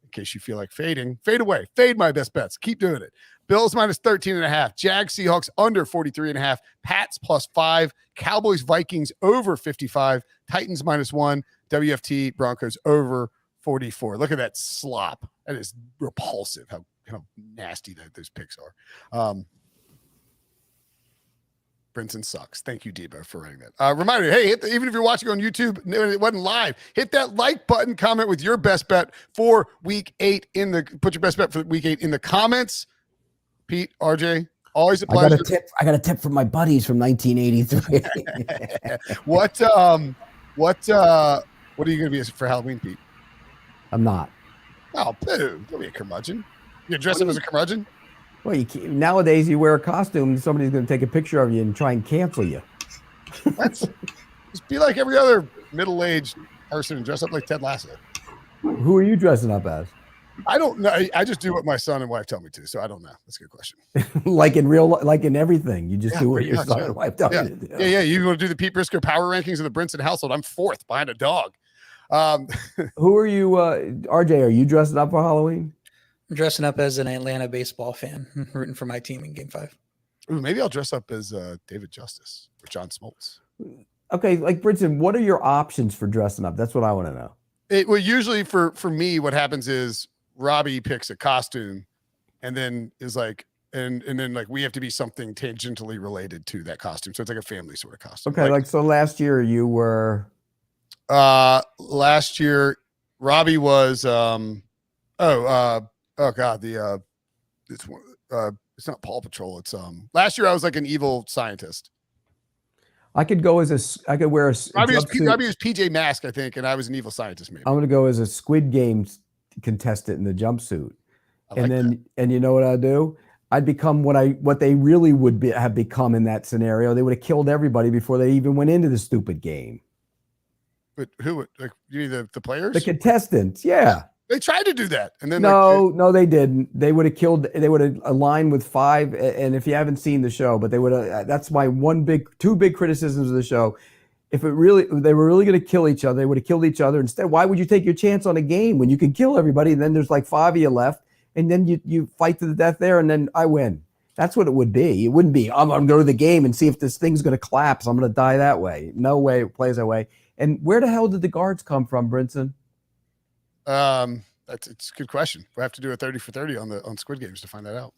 in case you feel like fading, fade away. Fade my best bets. Keep doing it. Bills minus 13.5, Jags-Seahawks under 43.5, Pats plus 5, Cowboys-Vikings over 55, Titans minus 1, WFT-Broncos over 44. Look at that slop. That is repulsive. How nasty those picks are. Brinson sucks. Thank you, Debo, for writing that. Reminder, hey, even if you're watching on YouTube, it wasn't live, hit that like button, comment with your best bet for week 8 put your best bet for week 8 in the comments. Pete, RJ, always a pleasure.
I got a tip from my buddies from 1983.
What are you going to be for Halloween, Pete?
I'm not.
Oh, boo. Don't be a curmudgeon. You dress up as a curmudgeon?
Well, nowadays you wear a costume, somebody's going to take a picture of you and try and cancel you.
Just be like every other middle-aged person and dress up like Ted Lasso.
Who are you dressing up as?
I don't know. I just do what my son and wife tell me to, so I don't know. That's a good question.
like in everything, you just do what your son and wife tell you to do.
Yeah. You want to do the Pete Prisco power rankings of the Brinson household? I'm 4th behind a dog.
Who are you, RJ? Are you dressing up for Halloween?
I'm dressing up as an Atlanta baseball fan, rooting for my team in Game 5.
Ooh, maybe I'll dress up as David Justice or John Smoltz.
Okay, like Brinson, what are your options for dressing up? That's what I want to know.
Well, usually for me, what happens is Robbie picks a costume, and then is like, and then like we have to be something tangentially related to that costume. So it's like a family sort of costume.
Okay, like so last year you were.
Last year Robbie was it's not Paw Patrol. It's last year I was like an evil scientist.
I could wear a
Robbie was PJ Mask, I think, and I was an evil scientist. Maybe
I'm going to go as a Squid Games contestant in the jumpsuit, and you know what I'd do? I'd become what they really would have become in that scenario. They would have killed everybody before they even went into the stupid game.
But who would, like, you mean the players?
The contestants, yeah.
They tried to do that, and then
no, they didn't. They would have killed. They would have aligned with 5. And if you haven't seen the show, but they would have. That's my two big criticisms of the show. If they were really going to kill each other, they would have killed each other instead. Why would you take your chance on a game when you can kill everybody? And then there's like 5 of you left, and then you fight to the death there, and then I win. That's what it would be. It wouldn't be I'm going to go to the game and see if this thing's going to collapse. I'm going to die that way. No way it plays that way. And where the hell did the guards come from, Brinson?
It's a good question. We'll have to do a 30 for 30 on Squid Games to find that out.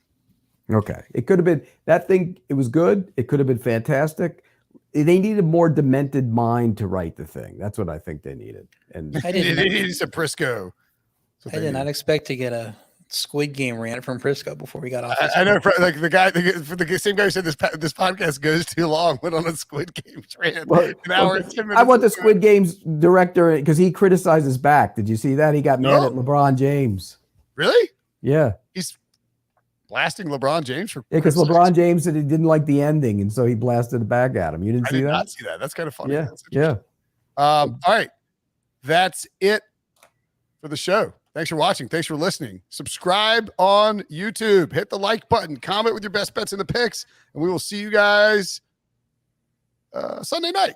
Okay. It could have been that thing. It was good. It could have been fantastic. They needed a more demented mind to write the thing. That's what I think they needed. And
they needed some Prisco.
I did not expect to get a Squid Game rant from Prisco before we got off.
I know, like the same guy who said this podcast goes too long went on a Squid Games rant.
Well,
an hour and 10 minutes.
I want the Squid Games director because he criticized his back. Did you see that? He got mad at LeBron James.
Really?
Yeah.
blasting LeBron James for
because LeBron James said he didn't like the ending, and so he blasted it back at him. You didn't
I
see
did
that?
not see that. That's kind of funny.
Yeah,
That's
yeah.
all right. That's it for the show. Thanks for watching. Thanks for listening. Subscribe on YouTube. Hit the like button. Comment with your best bets in the picks. And we will see you guys Sunday night.